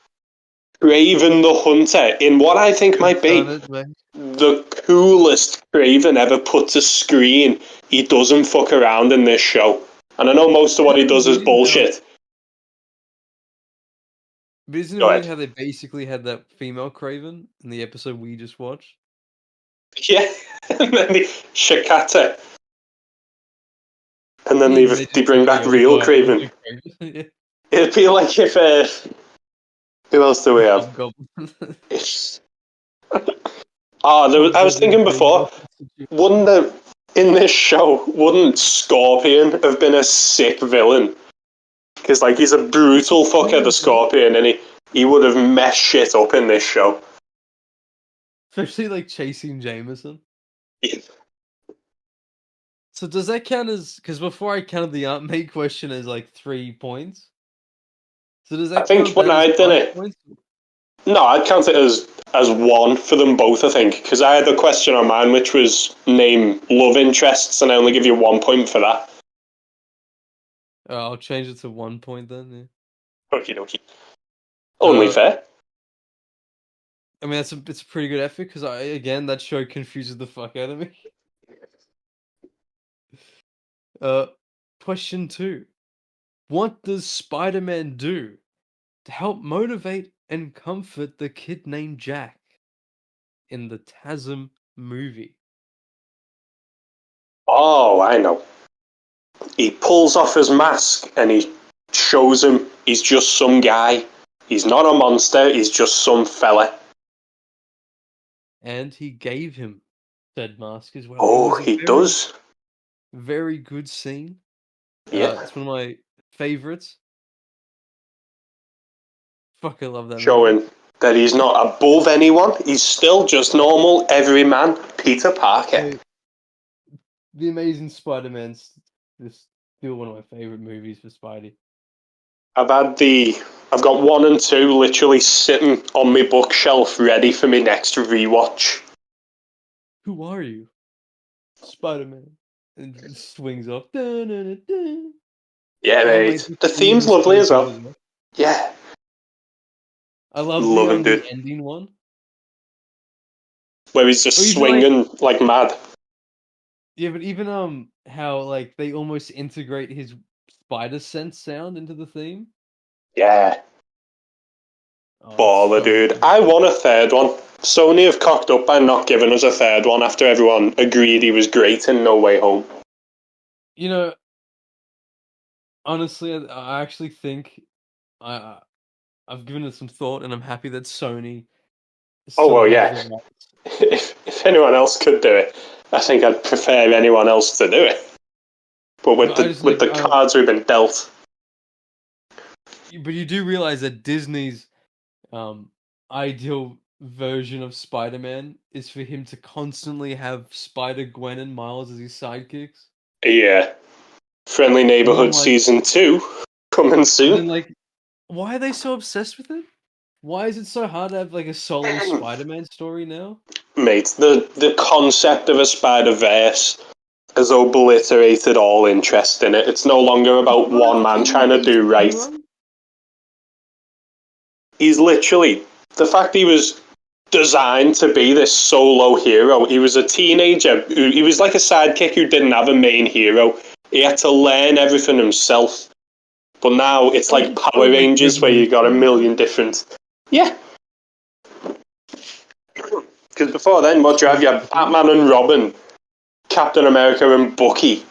[SPEAKER 1] Kraven the Hunter, in what I think might be the coolest Kraven ever put to screen. He doesn't fuck around in this show. And I know most of what he does is bullshit.
[SPEAKER 2] But isn't it weird how they basically had that female Kraven in the episode we just watched?
[SPEAKER 1] Yeah, and then the Shikata. And then they bring back real Kraven. It'd be like if... who else do we have? I was thinking before, in this show, wouldn't Scorpion have been a sick villain? Because he's a brutal fucker, the Scorpion, and he would have messed shit up in this show.
[SPEAKER 2] Especially chasing Jameson.
[SPEAKER 1] Yeah.
[SPEAKER 2] So does that count as... Because before I counted the Aunt May question as 3 points. So does that
[SPEAKER 1] I think when I did it... No, I'd count it as one for them both, I think, because I had a question on mine which was name love interests, and I only give you 1 point for that.
[SPEAKER 2] I'll change it to 1 point then.
[SPEAKER 1] Okie dokie. Only
[SPEAKER 2] Yeah.
[SPEAKER 1] fair.
[SPEAKER 2] I mean, it's a pretty good effort because again that show confuses the fuck out of me. Uh, Question 2: what does Spider-Man do to help motivate and comfort the kid named Jack in the TASM movie?
[SPEAKER 1] Oh, I know. He pulls off his mask and he shows him he's just some guy. He's not a monster, he's just some fella.
[SPEAKER 2] And he gave him said mask as well. It
[SPEAKER 1] Oh,
[SPEAKER 2] was a
[SPEAKER 1] he
[SPEAKER 2] very,
[SPEAKER 1] does?
[SPEAKER 2] very good scene.
[SPEAKER 1] Yeah.
[SPEAKER 2] It's one of my favorites. Fuck, I love that movie.
[SPEAKER 1] Showing that he's not above anyone, he's still just normal, everyman Peter Parker.
[SPEAKER 2] The Amazing Spider-Man's just still one of my favorite movies for Spidey.
[SPEAKER 1] I've got 1 and 2 literally sitting on my bookshelf ready for my next rewatch.
[SPEAKER 2] Who are you? Spider-Man. And it swings up. Dun, dun, dun, dun.
[SPEAKER 1] Yeah, mate.
[SPEAKER 2] The
[SPEAKER 1] The
[SPEAKER 2] theme
[SPEAKER 1] theme's
[SPEAKER 2] is
[SPEAKER 1] lovely
[SPEAKER 2] so
[SPEAKER 1] as
[SPEAKER 2] good
[SPEAKER 1] well. Yeah.
[SPEAKER 2] I love
[SPEAKER 1] Loving
[SPEAKER 2] the
[SPEAKER 1] dude.
[SPEAKER 2] ending one.
[SPEAKER 1] Where he's just
[SPEAKER 2] Or even
[SPEAKER 1] swinging like mad.
[SPEAKER 2] yeah, but even how like they almost integrate his spider sense sound into the theme.
[SPEAKER 1] Yeah.
[SPEAKER 2] Oh, it's
[SPEAKER 1] Baller,
[SPEAKER 2] so
[SPEAKER 1] dude.
[SPEAKER 2] good.
[SPEAKER 1] I want a third one. Sony have cocked up by not giving us a third one after everyone agreed he was great in No Way Home.
[SPEAKER 2] You know, honestly, I actually think I've given it some thought, and I'm happy that Sony
[SPEAKER 1] Oh,
[SPEAKER 2] still
[SPEAKER 1] well,
[SPEAKER 2] has
[SPEAKER 1] yeah.
[SPEAKER 2] the rights.
[SPEAKER 1] If anyone else could do it, I think I'd prefer anyone else to do it. But with
[SPEAKER 2] But I just
[SPEAKER 1] the cards we've been dealt.
[SPEAKER 2] but you do realize that Disney's um ideal version of Spider-Man is for him to constantly have Spider-Gwen and Miles as his sidekicks.
[SPEAKER 1] Yeah. Friendly
[SPEAKER 2] And I'm
[SPEAKER 1] Neighborhood
[SPEAKER 2] like,
[SPEAKER 1] Season 2 coming
[SPEAKER 2] and
[SPEAKER 1] soon.
[SPEAKER 2] then like, why are they so obsessed with it? Why is it so hard to have like a solo Spider-Man story now?
[SPEAKER 1] Mate, the concept of a Spider-Verse has obliterated all interest in it. It's no longer about one man trying to do right. He's literally, the fact he was designed to be this solo hero, he was a teenager, he was like a sidekick who didn't have a main hero. He had to learn everything himself. But now it's like Power Rangers where you got a million different... Yeah. Because before then, what do you have? You had Batman and Robin, Captain America and Bucky.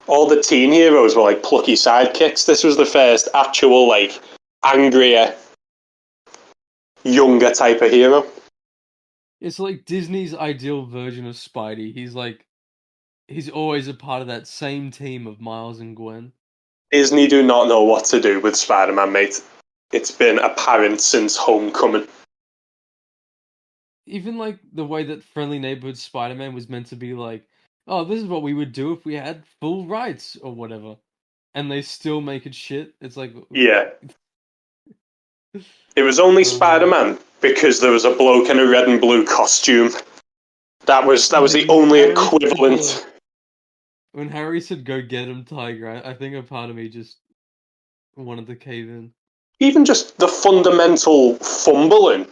[SPEAKER 1] All the teen heroes were like plucky sidekicks. This was the first actual, like, angrier, younger type of hero.
[SPEAKER 2] It's like Disney's ideal version of Spidey. He's always a part of that same team of Miles and Gwen.
[SPEAKER 1] Disney do not know what to do with Spider-Man, mate. It's been apparent since Homecoming.
[SPEAKER 2] Even like the way that Friendly Neighborhood Spider-Man was meant to be like, oh, this is what we would do if we had full rights or whatever. And they still make it shit. It's like,
[SPEAKER 1] Yeah. It was only Spider-Man because there was a bloke in a red and blue costume. That was the only equivalent.
[SPEAKER 2] When Harry said "Go get him, Tiger," I think a part of me just wanted to cave in.
[SPEAKER 1] Even just the fundamental fumbling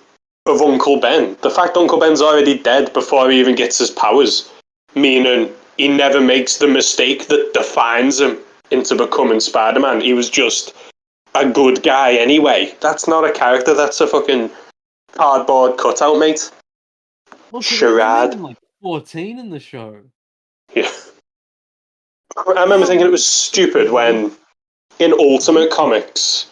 [SPEAKER 1] of Uncle Ben. The fact Uncle Ben's already dead before he even gets his powers, meaning he never makes the mistake that defines him into becoming Spider-Man. He was just a good guy anyway. That's not a character, that's a fucking cardboard cutout, mate.
[SPEAKER 2] Well,
[SPEAKER 1] Charade.
[SPEAKER 2] They made him like 14 in the show.
[SPEAKER 1] Yeah. I remember thinking it was stupid when, in Ultimate Comics,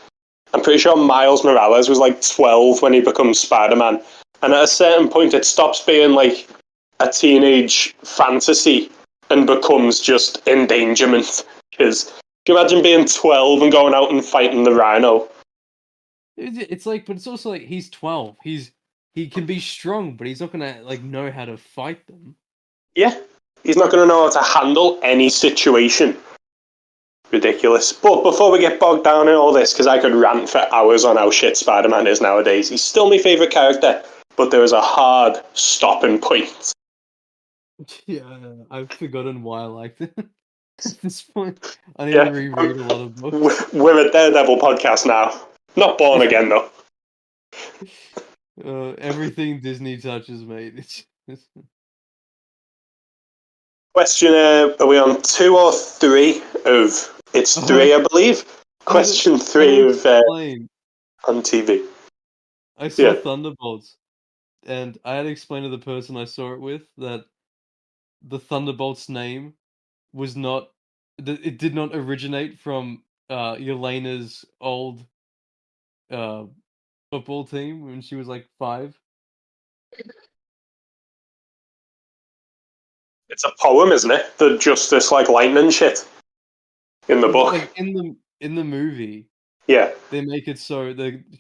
[SPEAKER 1] I'm pretty sure Miles Morales was like 12 when he becomes Spider-Man. And at a certain point, it stops being like a teenage fantasy and becomes just endangerment. Because can you imagine being 12 and going out and fighting the Rhino?
[SPEAKER 2] It's like, but it's also like he's 12. He can be strong, but he's not gonna like know how to fight them.
[SPEAKER 1] Yeah, he's not going to know how to handle any situation. Ridiculous. But before we get bogged down in all this, because I could rant for hours on how shit Spider-Man is nowadays, he's still my favourite character, but there is a hard stopping point.
[SPEAKER 2] Yeah, I've forgotten why I liked it. At this point, I need to reread a lot of books.
[SPEAKER 1] We're a Daredevil podcast now. Not Born Again, though.
[SPEAKER 2] Everything Disney touches, mate.
[SPEAKER 1] Question, are we on 2 or 3 of... It's 3, I believe. Question 3 of on TV.
[SPEAKER 2] I saw Thunderbolts, and I had to explain to the person I saw it with that the Thunderbolts name was not... It did not originate from Yelena's old football team when she was like 5.
[SPEAKER 1] It's a poem, isn't it? The Justice like lightning shit in the book.
[SPEAKER 2] Like in the movie,
[SPEAKER 1] yeah,
[SPEAKER 2] they make it so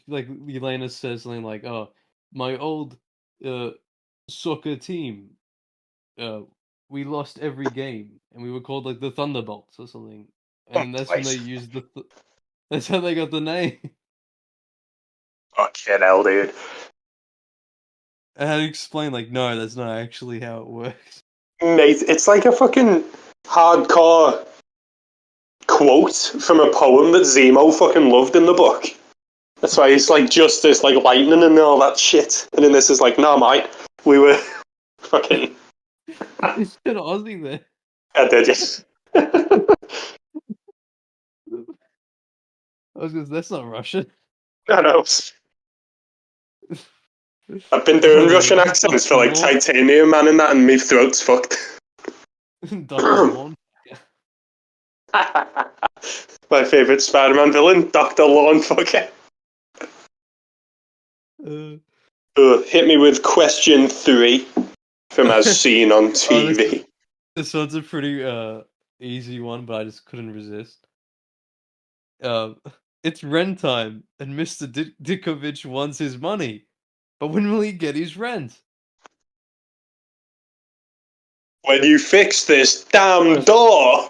[SPEAKER 2] like Yelena says something like, "Oh, my old soccer team, we lost every game, and we were called like the Thunderbolts or something." And that's when they used that's how they got the name.
[SPEAKER 1] Fucking hell, dude.
[SPEAKER 2] I had to explain, like, no, that's not actually how it works.
[SPEAKER 1] Mate, it's like a fucking hardcore quote from a poem that Zemo fucking loved in the book. That's why he's like Justice, like lightning and all that shit. And then this is like, nah, mate, we were fucking...
[SPEAKER 2] It's an Aussie there.
[SPEAKER 1] I did, yes.
[SPEAKER 2] I was gonna say, that's not Russian.
[SPEAKER 1] I know. I've been doing Russian accents for like Titanium Man and that, and my throat's fucked.
[SPEAKER 2] Dr. Lawn.
[SPEAKER 1] My favourite Spider-Man villain, Dr. Lawnfucker. Hit me with question 3 from As Seen on TV.
[SPEAKER 2] This one's a pretty easy one, but I just couldn't resist. It's rent time, and Mr. Ditkovich wants his money. But when will he get his rent?
[SPEAKER 1] When you fix this damn door!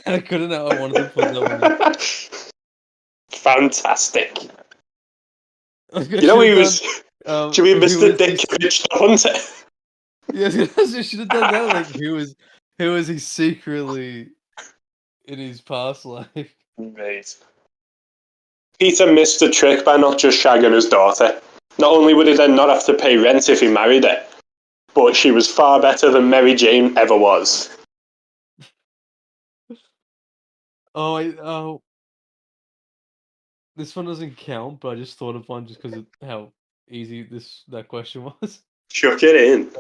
[SPEAKER 2] I couldn't know. I wanted to put that one in.
[SPEAKER 1] Fantastic. You know he was... do you mean Mr. Ditkovich the Hunter?
[SPEAKER 2] Yeah, I should have done that. Like, who was he secretly in his past life?
[SPEAKER 1] Mate. Peter missed the trick by not just shagging his daughter. Not only would he then not have to pay rent if he married her, but she was far better than Mary Jane ever was.
[SPEAKER 2] Oh, this one doesn't count, but I just thought of one just because of how easy that question was.
[SPEAKER 1] Chuck it in.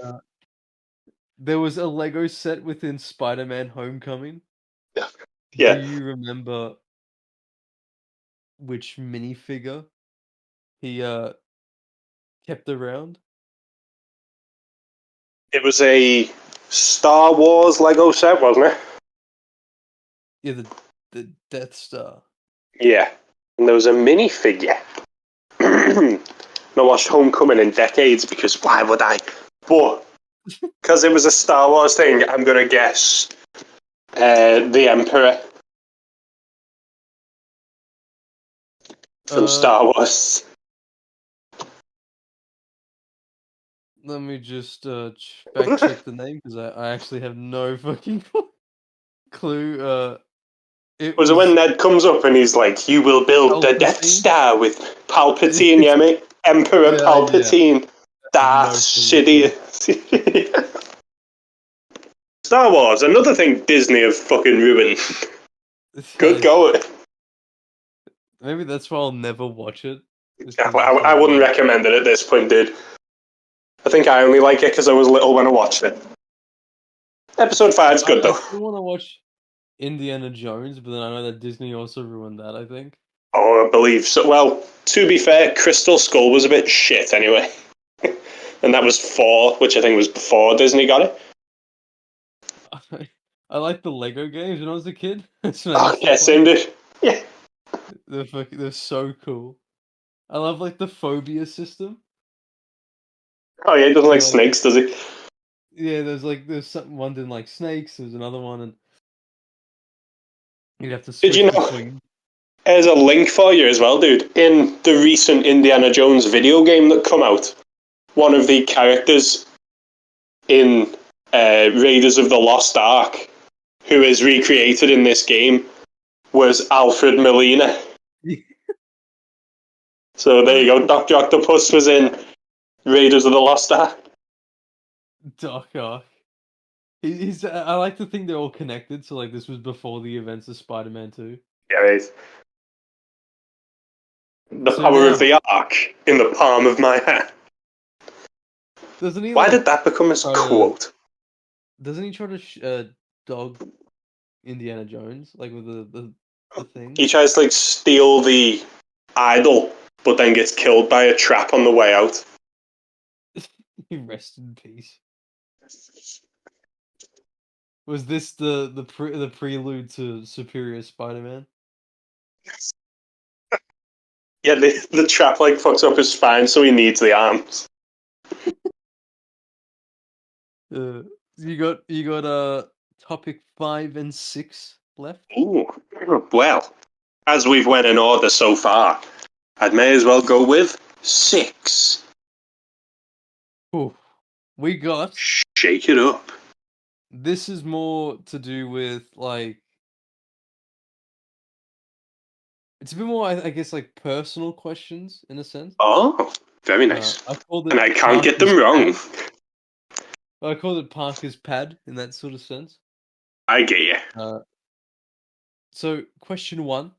[SPEAKER 2] There was a Lego set within Spider-Man Homecoming.
[SPEAKER 1] Yeah.
[SPEAKER 2] Do you remember which minifigure he kept around?
[SPEAKER 1] It was a Star Wars Lego set, wasn't it?
[SPEAKER 2] Yeah, the Death Star.
[SPEAKER 1] Yeah, and there was a minifigure. Not watched Homecoming in decades because why would I? But because it was a Star Wars thing, I'm gonna guess the Emperor from Star Wars.
[SPEAKER 2] Let me just fact check the name because I actually have no fucking clue. It
[SPEAKER 1] was it when Ned comes up and he's like, "You will build the Death Star with Palpatine, yeah, mate. Emperor Palpatine, Darth Sidious." Star Wars, another thing Disney have fucking ruined. Good go.
[SPEAKER 2] Maybe that's why I'll never watch it.
[SPEAKER 1] I wouldn't recommend it at this point, dude. I think I only like it because I was little when I watched it. Episode 5's good, though.
[SPEAKER 2] I still want to watch Indiana Jones, but then I know that Disney also ruined that, I think.
[SPEAKER 1] Oh, I believe so. Well, to be fair, Crystal Skull was a bit shit anyway. And that was 4, which I think was before Disney got it.
[SPEAKER 2] I like the Lego games when I was a kid.
[SPEAKER 1] Yeah, same dude. Yeah.
[SPEAKER 2] They're so cool. I love like the phobia system.
[SPEAKER 1] Oh yeah, he doesn't like snakes, does he?
[SPEAKER 2] Yeah, there's one didn't like snakes. There's another one, and You'd have to
[SPEAKER 1] Did
[SPEAKER 2] switch
[SPEAKER 1] you know?
[SPEAKER 2] between.
[SPEAKER 1] There's a link for you as well, dude. In the recent Indiana Jones video game that come out, one of the characters in Raiders of the Lost Ark, who is recreated in this game, was Alfred Molina. So there you go. Doctor Octopus was in Raiders of the Lost Ark.
[SPEAKER 2] Doc Ock. He's. I like to think they're all connected. So like, this was before the events of Spider-Man 2.
[SPEAKER 1] Yeah, it is. The
[SPEAKER 2] So
[SPEAKER 1] power of
[SPEAKER 2] now,
[SPEAKER 1] the Ark in the palm of my hand.
[SPEAKER 2] doesn't he
[SPEAKER 1] Why
[SPEAKER 2] like
[SPEAKER 1] did that become his
[SPEAKER 2] try to?
[SPEAKER 1] quote?
[SPEAKER 2] Doesn't he try to dog Indiana Jones like with the thing?
[SPEAKER 1] He tries to like steal the idol, but then gets killed by a trap on the way out.
[SPEAKER 2] He rest in peace. Was this the prelude to Superior Spider-Man?
[SPEAKER 1] Yes. Yeah, the trap like fucks up his spine, so he needs the arms.
[SPEAKER 2] You got topic 5 and 6 left.
[SPEAKER 1] Ooh, well, as we've went in order so far, I may as well go with 6.
[SPEAKER 2] Ooh. We got.
[SPEAKER 1] Shake it up.
[SPEAKER 2] This is more to do with like. It's a bit more, I guess, like personal questions in a sense.
[SPEAKER 1] Oh, very nice.
[SPEAKER 2] I called it.
[SPEAKER 1] And I can't get
[SPEAKER 2] Parker's
[SPEAKER 1] them wrong.
[SPEAKER 2] Pad. I called it Parker's Pad in that sort of sense.
[SPEAKER 1] I get you.
[SPEAKER 2] So, question 1.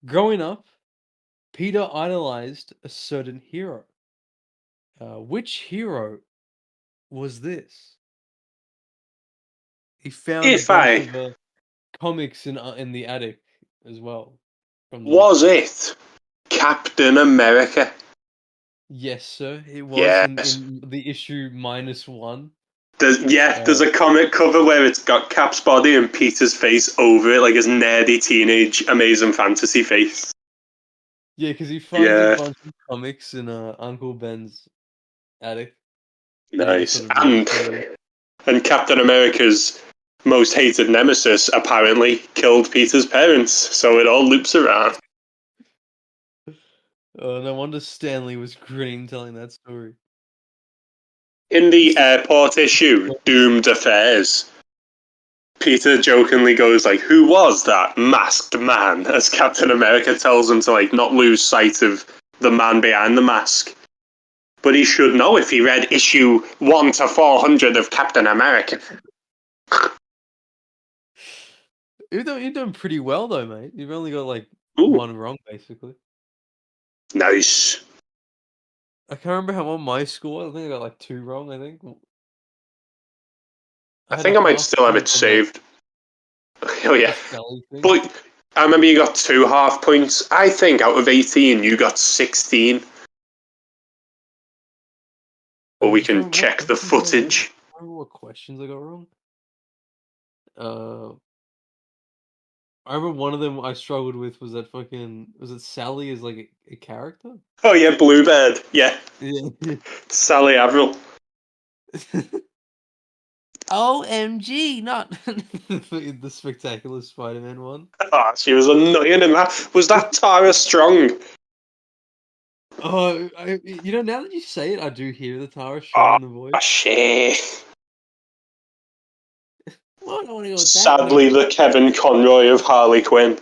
[SPEAKER 2] Growing up, Peter idolized a certain hero. Which hero was this? He found a
[SPEAKER 1] If
[SPEAKER 2] bunch
[SPEAKER 1] I
[SPEAKER 2] of comics in the attic as well.
[SPEAKER 1] was it Captain America?
[SPEAKER 2] Yes, sir. It was
[SPEAKER 1] Yes.
[SPEAKER 2] in the issue -1.
[SPEAKER 1] There's a comic cover where it's got Cap's body and Peter's face over it, like his nerdy teenage Amazing Fantasy face.
[SPEAKER 2] Yeah, because he finds a bunch of comics in Uncle Ben's attic.
[SPEAKER 1] Nice. And Captain America's most hated nemesis apparently killed Peter's parents, so it all loops around.
[SPEAKER 2] No wonder Stanley was grinning telling that story.
[SPEAKER 1] In the airport issue, Doomed Affairs, Peter jokingly goes like, "Who was that masked man?" as Captain America tells him to like not lose sight of the man behind the mask. But he should know if he read issue 1 to 400 of Captain America.
[SPEAKER 2] You're doing pretty well though, mate. You've only got like
[SPEAKER 1] Ooh.
[SPEAKER 2] one wrong, basically.
[SPEAKER 1] Nice.
[SPEAKER 2] I can't remember how on my score. I think I got like 2 wrong. I think.
[SPEAKER 1] I think I might still have it saved. Oh yeah. But I remember you got 2 half points. I think out of 18 you got 16. Or we can check the footage.
[SPEAKER 2] I remember what questions I got wrong. I remember one of them I struggled with was that was it Sally as like a character?
[SPEAKER 1] Oh yeah, Bluebird. Yeah.
[SPEAKER 2] Yeah.
[SPEAKER 1] Sally Averill.
[SPEAKER 2] OMG, not the Spectacular Spider-Man one.
[SPEAKER 1] Oh, she was annoying in that. Was that Tara Strong?
[SPEAKER 2] Oh, now that you say it, I do hear the Tara Strong in the voice.
[SPEAKER 1] Shit.
[SPEAKER 2] Well, I don't want to go with
[SPEAKER 1] Sadly, the Kevin Conroy of Harley Quinn.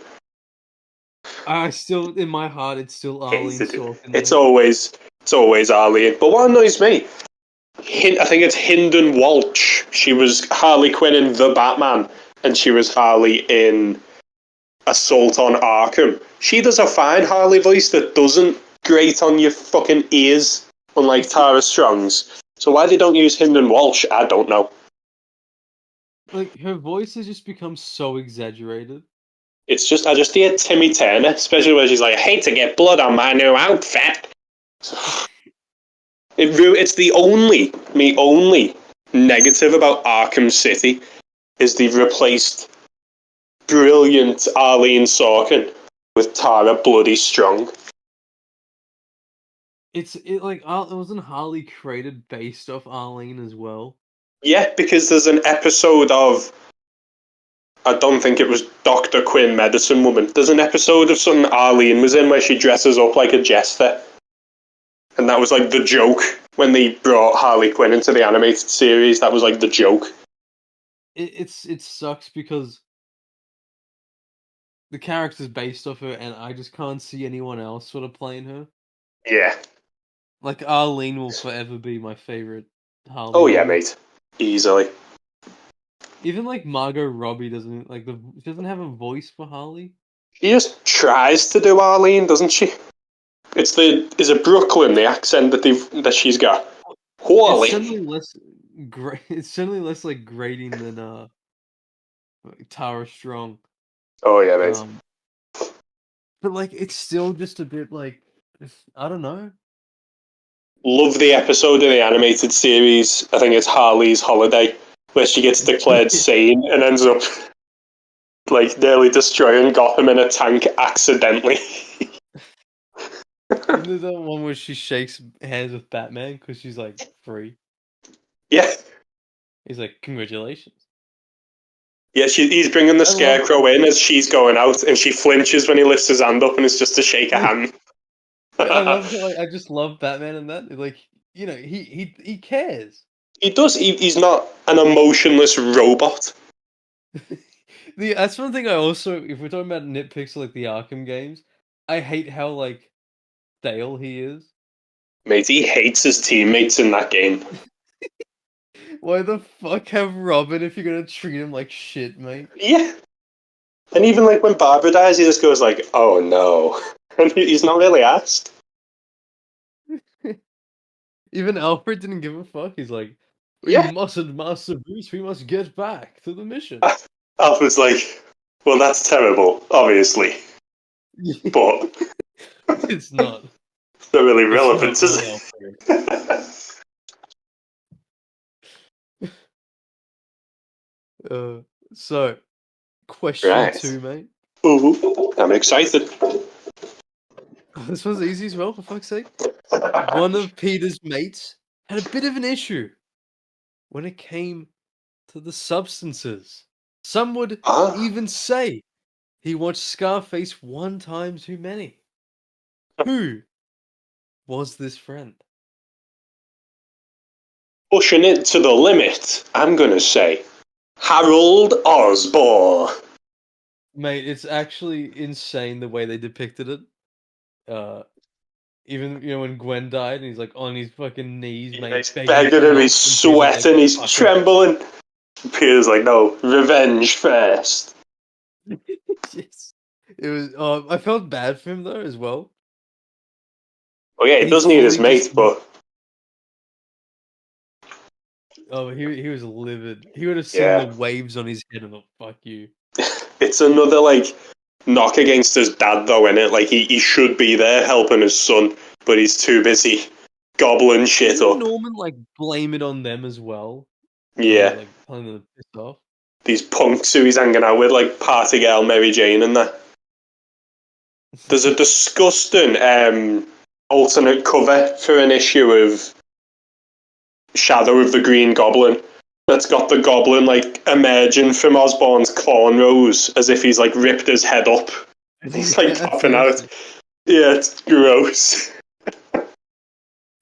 [SPEAKER 2] I still, in my heart, it's still Arlene Sorkin.
[SPEAKER 1] It's always Arlene. But what annoys me, I think it's Hynden Walsh. She was Harley Quinn in The Batman, and she was Harley in Assault on Arkham. She does a fine Harley voice that doesn't grate on your fucking ears, unlike Tara Strong's. So why they don't use Hynden Walsh, I don't know.
[SPEAKER 2] Like, her voice has just become so exaggerated.
[SPEAKER 1] It's just, I just hear Timmy Turner, especially when she's like, "I hate to get blood on my new outfit." It's the only negative about Arkham City is they've replaced brilliant Arlene Sorkin with Tara Bloody Strong.
[SPEAKER 2] It wasn't Harley created based off Arlene as well?
[SPEAKER 1] Yeah, because there's an episode of I don't think it was Dr. Quinn, Medicine Woman. There's an episode of something Arlene was in where she dresses up like a jester. And that was like the joke when they brought Harley Quinn into the animated series. That was like the joke.
[SPEAKER 2] It sucks because the character's based off her, and I just can't see anyone else sort of playing her.
[SPEAKER 1] Yeah.
[SPEAKER 2] Like, Arlene will forever be my favorite Harley.
[SPEAKER 1] Oh yeah, mate. Easily.
[SPEAKER 2] Even like Margot Robbie doesn't she doesn't have a voice for Harley.
[SPEAKER 1] She just tries to do Arlene, doesn't she? Is it Brooklyn, the accent that she's got? Harley.
[SPEAKER 2] It's certainly less like grating than Tara Strong.
[SPEAKER 1] Oh yeah, mate.
[SPEAKER 2] But like, it's still just a bit like, I don't know.
[SPEAKER 1] Love the episode of the animated series. I think it's Harley's Holiday, where she gets declared sane and ends up like nearly destroying Gotham in a tank accidentally.
[SPEAKER 2] Isn't there that one where she shakes hands with Batman because she's like free?
[SPEAKER 1] Yeah.
[SPEAKER 2] He's like, congratulations.
[SPEAKER 1] Yeah, he's bringing the Scarecrow in as she's going out, and she flinches when he lifts his hand up, and it's just to shake a hand.
[SPEAKER 2] I just love Batman in that. Like, you know, he cares.
[SPEAKER 1] He does. He's not an emotionless robot.
[SPEAKER 2] That's one thing I also, if we're talking about nitpicks like the Arkham games, I hate how like stale he is.
[SPEAKER 1] Mate, he hates his teammates in that game.
[SPEAKER 2] Why the fuck have Robin if you're gonna treat him like shit, mate?
[SPEAKER 1] Yeah. And even like when Barbara dies, he just goes like, "Oh no," and he's not really asked.
[SPEAKER 2] Even Alfred didn't give a fuck. He's like, "We mustn't, Master Bruce. We must get back to the mission."
[SPEAKER 1] Alfred's like, "Well, that's terrible, obviously, but
[SPEAKER 2] it's not.
[SPEAKER 1] It's not really relevant, is it?"
[SPEAKER 2] So, question 2, mate.
[SPEAKER 1] Ooh, I'm excited.
[SPEAKER 2] This one's easy as well, for fuck's sake. One of Peter's mates had a bit of an issue when it came to the substances. Some would even say he watched Scarface one time too many. Who was this friend?
[SPEAKER 1] Pushing it to the limit, I'm gonna say Harold Osborn.
[SPEAKER 2] Mate, it's actually insane the way they depicted it. Even, you know, when Gwen died and he's like on his fucking knees, mate.
[SPEAKER 1] He's begging him, he's sweating, like, he's trembling. Peter's like, "No, revenge first."
[SPEAKER 2] Yes. It was. I felt bad for him though as well.
[SPEAKER 1] Oh yeah, he does need his mate, but
[SPEAKER 2] he was livid. He would have seen the waves on his head and thought, "Fuck you."
[SPEAKER 1] It's another like knock against his dad though, innit? Like he should be there helping his son, but he's too busy gobbling shit up.
[SPEAKER 2] Norman like blame it on them as well.
[SPEAKER 1] Yeah,
[SPEAKER 2] like telling them to piss off.
[SPEAKER 1] These punks who he's hanging out with, like Party Girl, Mary Jane, and that. There's a disgusting alternate cover for an issue of Shadow of the Green Goblin that's got the Goblin like emerging from Osborn's cornrows as if he's like ripped his head up. He's like popping out. Yeah, it's gross.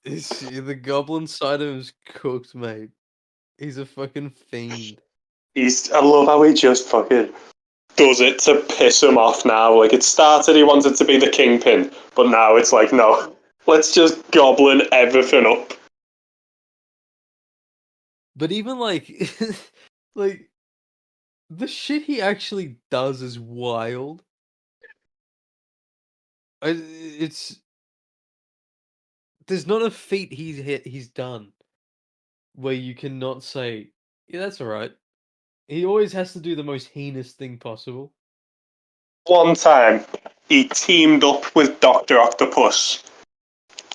[SPEAKER 2] The Goblin side of him's cooked, mate. He's a fucking fiend.
[SPEAKER 1] I love how he just fucking does it to piss him off now. Like, it started, he wanted to be the Kingpin, but now it's like, no, let's just Goblin everything up.
[SPEAKER 2] But even, like, like, the shit he actually does is wild. There's not a feat he's done where you cannot say, yeah, that's alright. He always has to do the most heinous thing possible.
[SPEAKER 1] One time, he teamed up with Doctor Octopus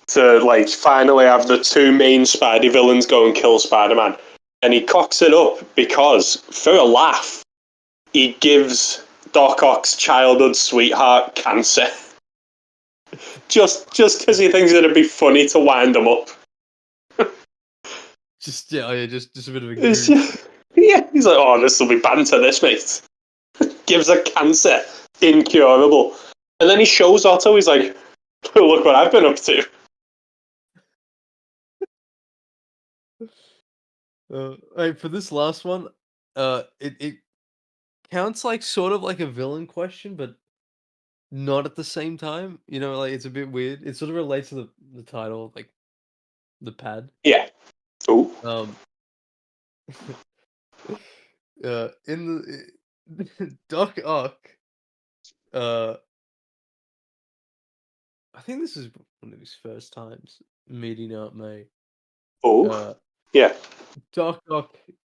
[SPEAKER 1] to, like, finally have the two main Spidey villains go and kill Spider-Man. And he cocks it up because, for a laugh, he gives Doc Ock's childhood sweetheart cancer. just because he thinks it'd be funny to wind them up.
[SPEAKER 2] just a bit of a goof.
[SPEAKER 1] Yeah, he's like, "Oh, this will be banter, this, mate." gives her cancer, incurable. And then he shows Otto, he's like, look what I've been up to.
[SPEAKER 2] For this last one, it counts like sort of like a villain question, but not at the same time. You know, like it's a bit weird. It sort of relates to the title, like the pad.
[SPEAKER 1] Yeah. Ooh.
[SPEAKER 2] In the Doc Ock, I think this is one of his first times meeting Aunt May.
[SPEAKER 1] Oh. Yeah.
[SPEAKER 2] Doc Ock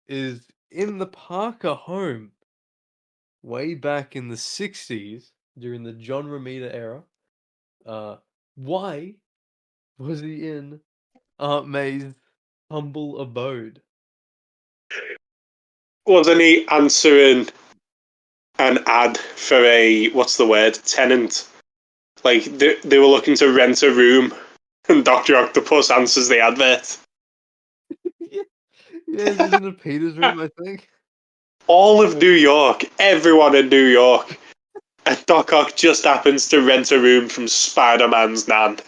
[SPEAKER 2] is in the Parker home way back in the 60s during the John Romita era. Why was he in Aunt May's humble abode?
[SPEAKER 1] Wasn't he answering an ad for a, what's the word, tenant? Like, they were looking to rent a room, and Doctor Octopus answers the advert.
[SPEAKER 2] Yeah, this is in a Peter's room, I think.
[SPEAKER 1] All of New York, everyone in New York, and Doc Ock just happens to rent a room from Spider-Man's nan.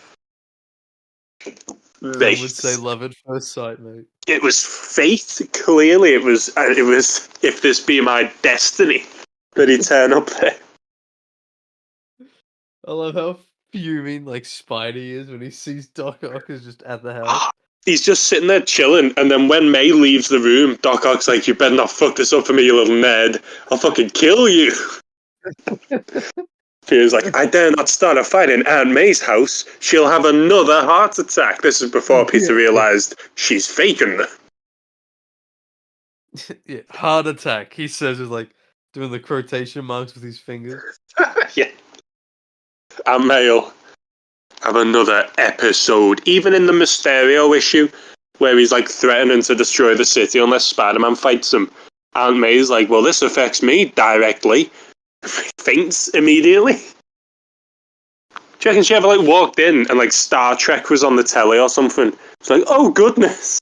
[SPEAKER 2] Some would say love at first sight, mate.
[SPEAKER 1] It was fate. Clearly, it was. If this be my destiny, that he'd turn up there.
[SPEAKER 2] I love how fuming like Spidey is when he sees Doc Ock is just at the house.
[SPEAKER 1] He's just sitting there chilling, and then when May leaves the room, Doc Ock's like, "You better not fuck this up for me, you little nerd. I'll fucking kill you." Peter's like, "I dare not start a fight in Aunt May's house. She'll have another heart attack." This is before Peter realized she's faking them.
[SPEAKER 2] Yeah, heart attack. He says with like doing the quotation marks with his fingers.
[SPEAKER 1] Yeah. Aunt May'll have another episode. Even in the Mysterio issue, where he's like threatening to destroy the city unless Spider-Man fights him, Aunt May's like, "Well, this affects me directly." Faints immediately. Do you reckon she ever like walked in and like Star Trek was on the telly or something? It's like, oh goodness,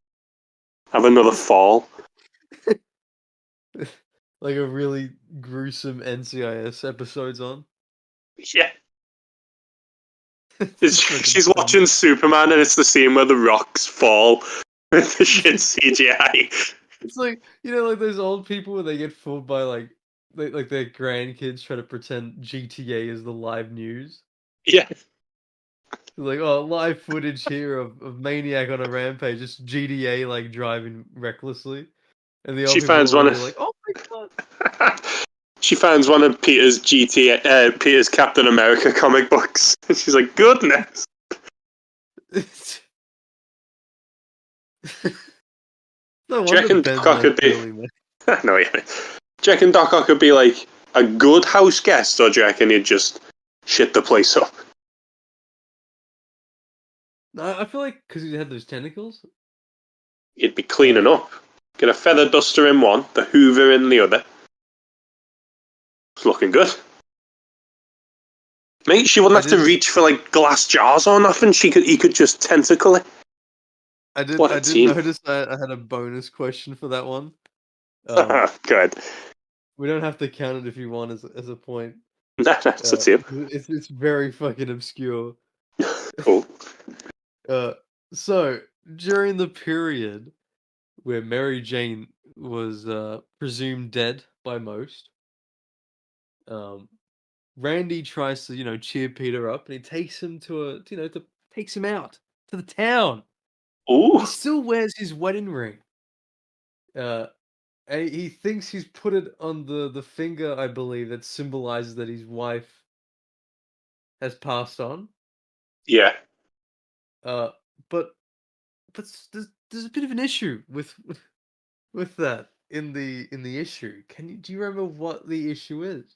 [SPEAKER 1] have another fall.
[SPEAKER 2] Like a really gruesome NCIS episode's on.
[SPEAKER 1] Yeah. She's watching Superman and it's the scene where the rocks fall with the shit CGI.
[SPEAKER 2] It's like, you know, like those old people where they get fooled by like their grandkids try to pretend GTA is the live news.
[SPEAKER 1] Yeah.
[SPEAKER 2] Like, oh, live footage here of Maniac on a rampage, just GTA like driving recklessly. And the old people finds one like, oh my god.
[SPEAKER 1] She finds one of Peter's Peter's Captain America comic books. She's like, goodness.
[SPEAKER 2] No,
[SPEAKER 1] do you reckon Doc Ock could be? No, yeah. Do you reckon Doc Ock could be like a good house guest, or do you reckon he'd just shit the place up?
[SPEAKER 2] No, I feel like because he had those tentacles,
[SPEAKER 1] he'd be cleaning up. Get a feather duster in one, the Hoover in the other. It's looking good. Mate, she wouldn't have to reach for like glass jars or nothing. He could just tentacle it.
[SPEAKER 2] I did notice that I had a bonus question for that one.
[SPEAKER 1] Good.
[SPEAKER 2] We don't have to count it if you want as a point.
[SPEAKER 1] That's a tip.
[SPEAKER 2] It's very fucking obscure.
[SPEAKER 1] Cool.
[SPEAKER 2] So during the period where Mary Jane was presumed dead by most, Randy tries to cheer Peter up, and he takes him takes him out to the town.
[SPEAKER 1] Ooh.
[SPEAKER 2] He still wears his wedding ring. And he thinks he's put it on the finger, I believe, that symbolizes that his wife has passed on.
[SPEAKER 1] Yeah.
[SPEAKER 2] But there's a bit of an issue with that in the issue. Do you remember what the issue is?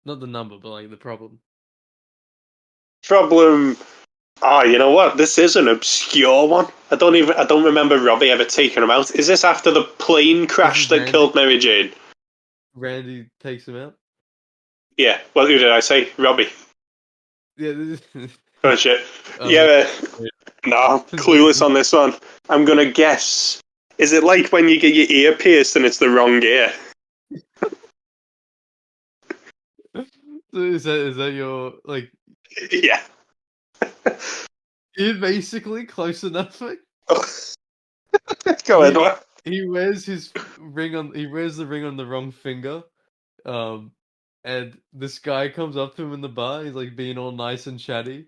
[SPEAKER 2] Not the number, but like the problem.
[SPEAKER 1] Oh, you know what? This is an obscure one. I don't remember Robbie ever taking him out. Is this after the plane crash that killed Mary Jane?
[SPEAKER 2] Randy takes him out?
[SPEAKER 1] Yeah. Well, who did I say? Robbie.
[SPEAKER 2] Yeah.
[SPEAKER 1] Oh, shit. Yeah. No, I'm clueless on this one. I'm going to guess. Is it like when you get your ear pierced and it's the wrong ear?
[SPEAKER 2] So is that your like?
[SPEAKER 1] Yeah.
[SPEAKER 2] You're basically close enough.
[SPEAKER 1] Go ahead.
[SPEAKER 2] He
[SPEAKER 1] What?
[SPEAKER 2] he wears his ring on. He wears the ring on the wrong finger. Um, and this guy comes up to him in the bar. He's like being all nice and chatty.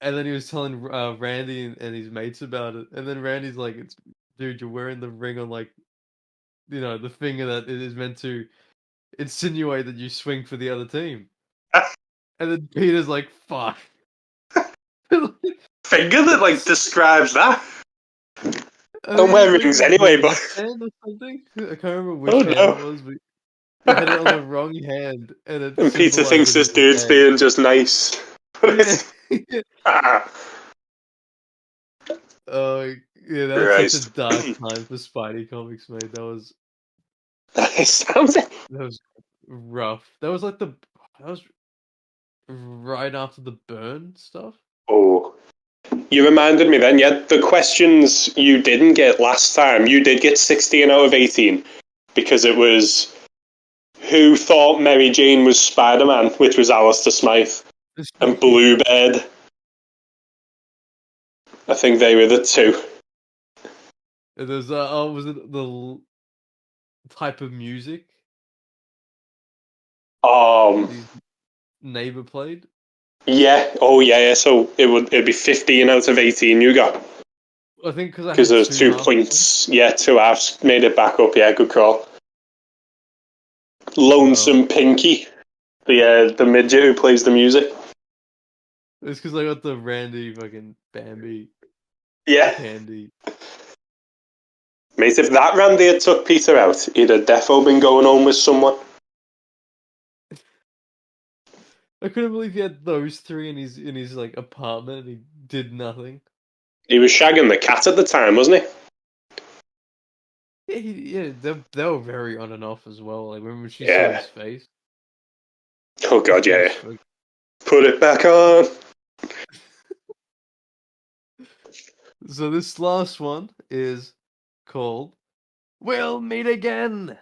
[SPEAKER 2] And then he was telling Randy and his mates about it. And then Randy's like, "It's dude, you're wearing the ring on like the finger that it is meant to insinuate that you swing for the other team." And then Peter's like, "Fuck."
[SPEAKER 1] Finger that like describes that.
[SPEAKER 2] I
[SPEAKER 1] Don't
[SPEAKER 2] think
[SPEAKER 1] wear
[SPEAKER 2] it's like
[SPEAKER 1] rings
[SPEAKER 2] the
[SPEAKER 1] anyway, but
[SPEAKER 2] left hand or something. I can't remember
[SPEAKER 1] oh
[SPEAKER 2] which hand it
[SPEAKER 1] no.
[SPEAKER 2] was, but they had it on the wrong hand, and it
[SPEAKER 1] And Peter thinks
[SPEAKER 2] symbolized it
[SPEAKER 1] this
[SPEAKER 2] as a
[SPEAKER 1] dude's
[SPEAKER 2] hand.
[SPEAKER 1] being just nice. But
[SPEAKER 2] Yeah.
[SPEAKER 1] it's
[SPEAKER 2] Oh, yeah, that was such a
[SPEAKER 1] Christ.
[SPEAKER 2] dark time for Spidey comics, mate.
[SPEAKER 1] That sounds
[SPEAKER 2] That was rough. That was right after the burn stuff.
[SPEAKER 1] Oh. You reminded me then, yeah, the questions you didn't get last time, you did get 16 out of 18 because it was who thought Mary Jane was Spider-Man, which was Alistair Smythe, and Bluebird. I think they were the two.
[SPEAKER 2] There's was it type of music
[SPEAKER 1] Um,
[SPEAKER 2] his neighbor played?
[SPEAKER 1] yeah, oh yeah, so it'd be 15 out of 18 you got.
[SPEAKER 2] I think because I
[SPEAKER 1] Because
[SPEAKER 2] had
[SPEAKER 1] there's 2
[SPEAKER 2] half
[SPEAKER 1] points. Yeah, 2 halves made it back up, yeah, good call. Lonesome Pinky, the midget who plays the music.
[SPEAKER 2] It's because I got the Randy fucking Bambi
[SPEAKER 1] Yeah.
[SPEAKER 2] candy.
[SPEAKER 1] Mate, if that Randy had took Peter out, he'd have defo been going home with someone.
[SPEAKER 2] I couldn't believe he had those three in his like apartment and he did nothing.
[SPEAKER 1] He was shagging the cat at the time, wasn't
[SPEAKER 2] Yeah, they were very on and off as well. Like when she
[SPEAKER 1] he?
[SPEAKER 2] saw
[SPEAKER 1] Yeah.
[SPEAKER 2] his face.
[SPEAKER 1] Oh god,
[SPEAKER 2] It
[SPEAKER 1] yeah.
[SPEAKER 2] was like-
[SPEAKER 1] Put it back on.
[SPEAKER 2] So this last one is called "We'll Meet Again,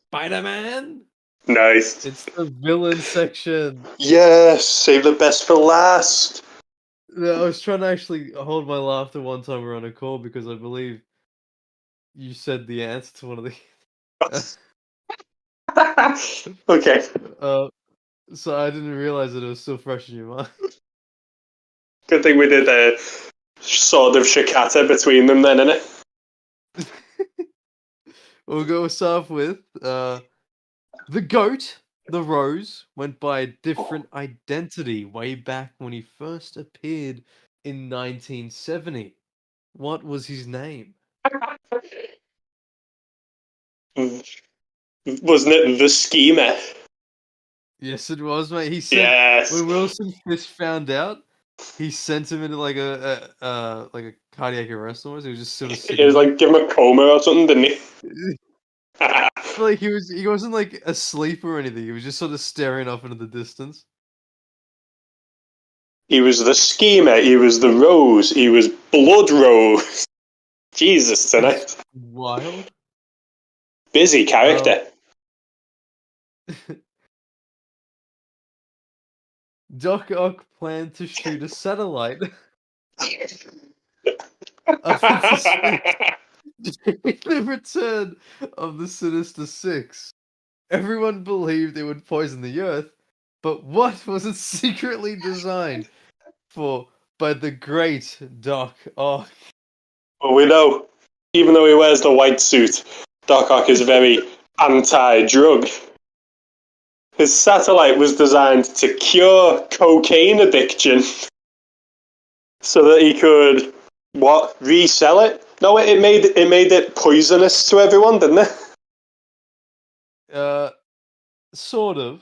[SPEAKER 2] Spider-Man."
[SPEAKER 1] Nice.
[SPEAKER 2] It's the villain section.
[SPEAKER 1] Yes, save the best for last.
[SPEAKER 2] I was trying to actually hold my laughter one time we were on a call because I believe you said the answer to one of the.
[SPEAKER 1] Okay.
[SPEAKER 2] So I didn't realize that it was still fresh in your mind.
[SPEAKER 1] Good thing we did a sort of shikata between them then, innit?
[SPEAKER 2] We'll go start with the goat. The Rose went by a different identity way back when he first appeared in 1970. What was his name?
[SPEAKER 1] Wasn't it the schemer?
[SPEAKER 2] Yes, it was, mate. He sent
[SPEAKER 1] Yes.
[SPEAKER 2] when Wilson Fisk found out. He sent him into like a cardiac arrest almost. He was just sort of
[SPEAKER 1] It
[SPEAKER 2] sitting
[SPEAKER 1] was
[SPEAKER 2] there.
[SPEAKER 1] like give him a coma or something, didn't he?
[SPEAKER 2] Like he wasn't like asleep or anything. He was just sort of staring off into the distance.
[SPEAKER 1] He was the schemer, he was the Rose, he was Blood Rose. Jesus tonight.
[SPEAKER 2] Wild.
[SPEAKER 1] Busy character.
[SPEAKER 2] Doc Ock planned to shoot a satellite up into space during the return of the Sinister Six. Everyone believed it would poison the Earth, but what was it secretly designed for by the great Doc Ock?
[SPEAKER 1] Well, we know, even though he wears the white suit, Doc Ock is very anti-drug. His satellite was designed to cure cocaine addiction so that he could, resell it? No, it made it poisonous to everyone, didn't it?
[SPEAKER 2] Sort of.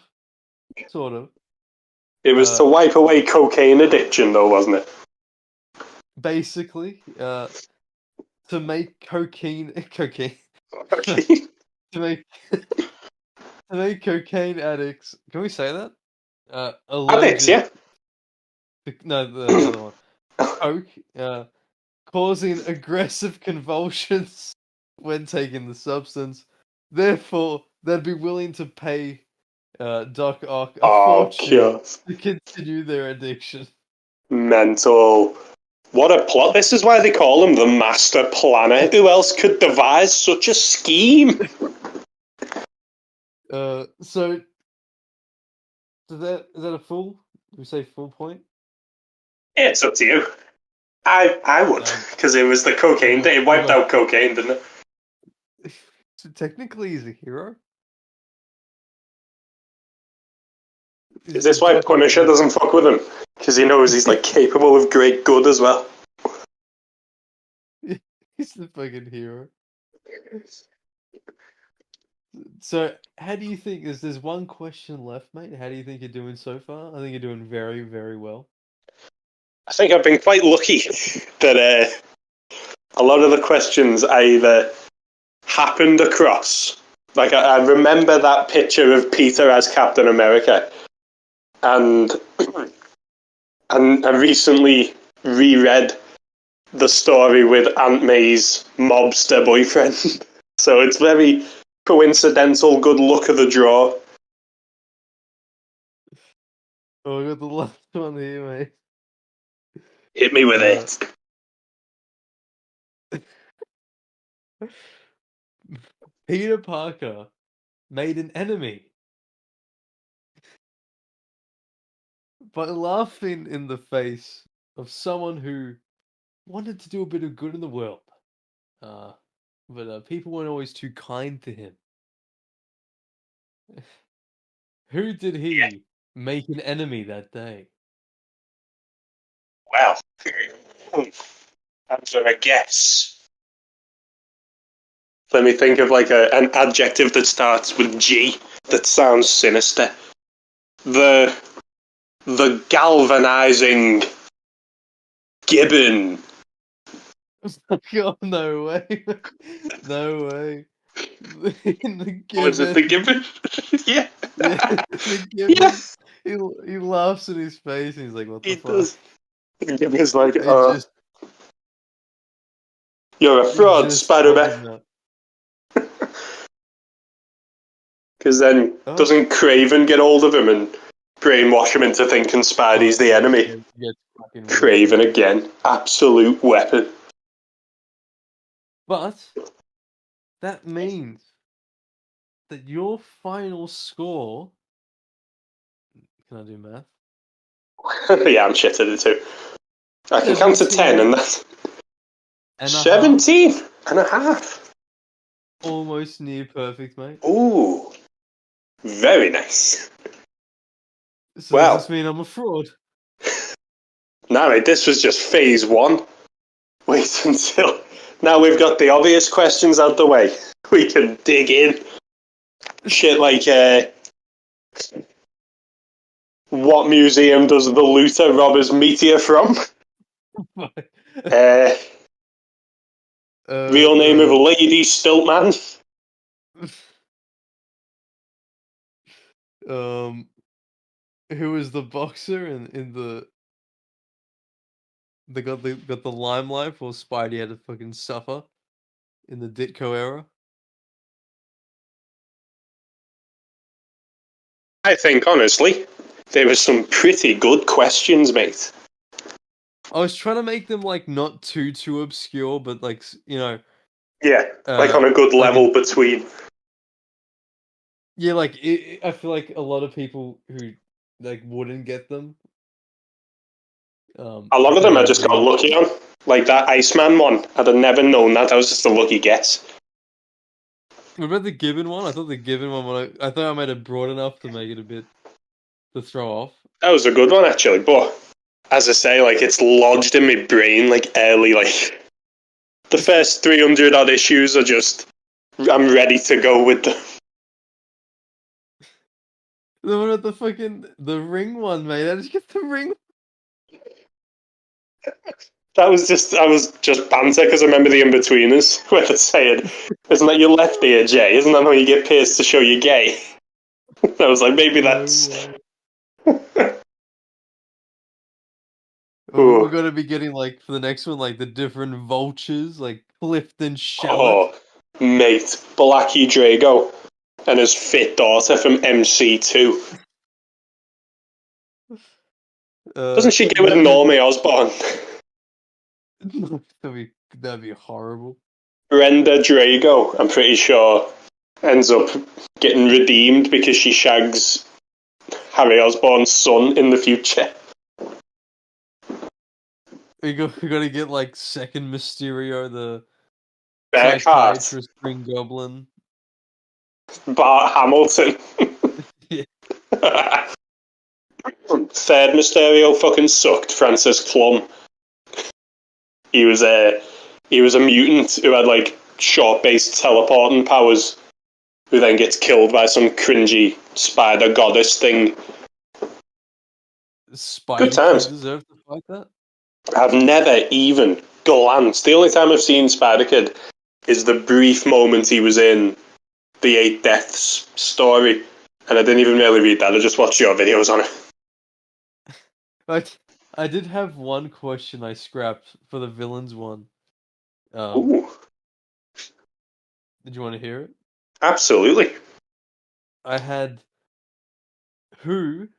[SPEAKER 1] It was to wipe away cocaine addiction, though, wasn't it?
[SPEAKER 2] Basically, to make cocaine
[SPEAKER 1] Okay.
[SPEAKER 2] to make cocaine addicts. Can we say that?
[SPEAKER 1] Addicts, yeah.
[SPEAKER 2] No, the other one. Coke, causing aggressive convulsions when taking the substance. Therefore, they'd be willing to pay Doc Ock a
[SPEAKER 1] Oh,
[SPEAKER 2] fortune
[SPEAKER 1] God.
[SPEAKER 2] to continue their addiction.
[SPEAKER 1] Mental. What a plot. This is why they call him the master planner. Who else could devise such a scheme?
[SPEAKER 2] So is that a full? Do we say full point?
[SPEAKER 1] It's up to you. I would, because it was the cocaine. It wiped out cocaine, didn't it?
[SPEAKER 2] So technically, he's a hero.
[SPEAKER 1] Is this why Punisher doesn't fuck with him? Because he knows he's like capable of great good as well.
[SPEAKER 2] He's the fucking hero. So, how do you think? There's one question left, mate. How do you think you're doing so far? I think you're doing very, very well.
[SPEAKER 1] I think I've been quite lucky that a lot of the questions I either happened across. Like, I remember that picture of Peter as Captain America. And I recently reread the story with Aunt May's mobster boyfriend. So it's very coincidental, good luck of the draw.
[SPEAKER 2] Oh, I got the last one here, mate.
[SPEAKER 1] Hit me with it.
[SPEAKER 2] Peter Parker made an enemy by laughing in the face of someone who wanted to do a bit of good in the world. But people weren't always too kind to him. Who did he make an enemy that day?
[SPEAKER 1] Well, answer a guess. Let me think of like an adjective that starts with G that sounds sinister. The galvanizing gibbon.
[SPEAKER 2] Oh, no way. No way. The
[SPEAKER 1] Was it the gibbon? Yeah.
[SPEAKER 2] Yeah, the gibbon. Yeah. He laughs in his face and he's like, what the fuck?
[SPEAKER 1] Does. The gibbon's like,
[SPEAKER 2] Just,
[SPEAKER 1] you're a fraud, Spider-Man. Because then doesn't Craven get hold of him and brainwash him into thinking Spidey's the enemy? Craven again. Absolute weapon.
[SPEAKER 2] But that means that your final score... Can I do math?
[SPEAKER 1] Yeah, I'm shit at it too. I can count to 10 and that's... 17 and a half.
[SPEAKER 2] Almost near perfect, mate.
[SPEAKER 1] Ooh. Very nice.
[SPEAKER 2] So does this mean I'm a fraud?
[SPEAKER 1] No, mate, this was just phase 1. Wait until... Now we've got the obvious questions out the way. We can dig in. Shit like, what museum does the looter rob his meteor from? Real name of Lady Stiltman.
[SPEAKER 2] Who was the boxer in the... They got the limelight for Spidey had to fucking suffer in the Ditko era.
[SPEAKER 1] I think, honestly, there were some pretty good questions, mate.
[SPEAKER 2] I was trying to make them, like, not too obscure, but, like, you know...
[SPEAKER 1] Yeah, like on a good level between...
[SPEAKER 2] Yeah, like, I feel like a lot of people who, like, wouldn't get them...
[SPEAKER 1] a lot of them I just got lucky on. Like that Iceman one. I'd have never known that. That was just a lucky guess.
[SPEAKER 2] What about the Gibbon one? I thought the Gibbon one, I thought I made it broad enough to make it a bit... to throw off.
[SPEAKER 1] That was a good one, actually, but... As I say, like, it's lodged in my brain, like, early, like... The first 300 odd issues are just... I'm ready to go with them.
[SPEAKER 2] The one with the fucking... The ring one, mate. I just get the ring...
[SPEAKER 1] I was just banter, because I remember the In-Betweeners, where they're saying, isn't that your left ear, Jay? Isn't that how you get pierced to show you're gay? I was like, maybe that's...
[SPEAKER 2] We're going to be getting, like, for the next one, like, the different vultures, like Clifton Shallot.
[SPEAKER 1] Oh, mate, Blackie Drago. and his fit daughter from MC2. Doesn't she get with Normie Osborn?
[SPEAKER 2] That'd be horrible.
[SPEAKER 1] Brenda Drago, I'm pretty sure, ends up getting redeemed because she shags Harry Osborn's son in the future.
[SPEAKER 2] We gotta get like second Mysterio, the
[SPEAKER 1] Bearcat.
[SPEAKER 2] psychiatrist, Green Goblin.
[SPEAKER 1] Bart Hamilton.
[SPEAKER 2] Yeah.
[SPEAKER 1] Third Mysterio fucking sucked. Francis Plum. He was a mutant who had like short-based teleporting powers, who then gets killed by some cringy spider goddess thing.
[SPEAKER 2] Spider Kid deserve to fight that?
[SPEAKER 1] I've never even glanced. The only time I've seen Spider Kid is the brief moment he was in the 8 Deaths story, and I didn't even really read that. I just watched your videos on it.
[SPEAKER 2] But I did have one question I scrapped for the villains one.
[SPEAKER 1] Ooh.
[SPEAKER 2] Did you want to hear it?
[SPEAKER 1] Absolutely.
[SPEAKER 2] I had, who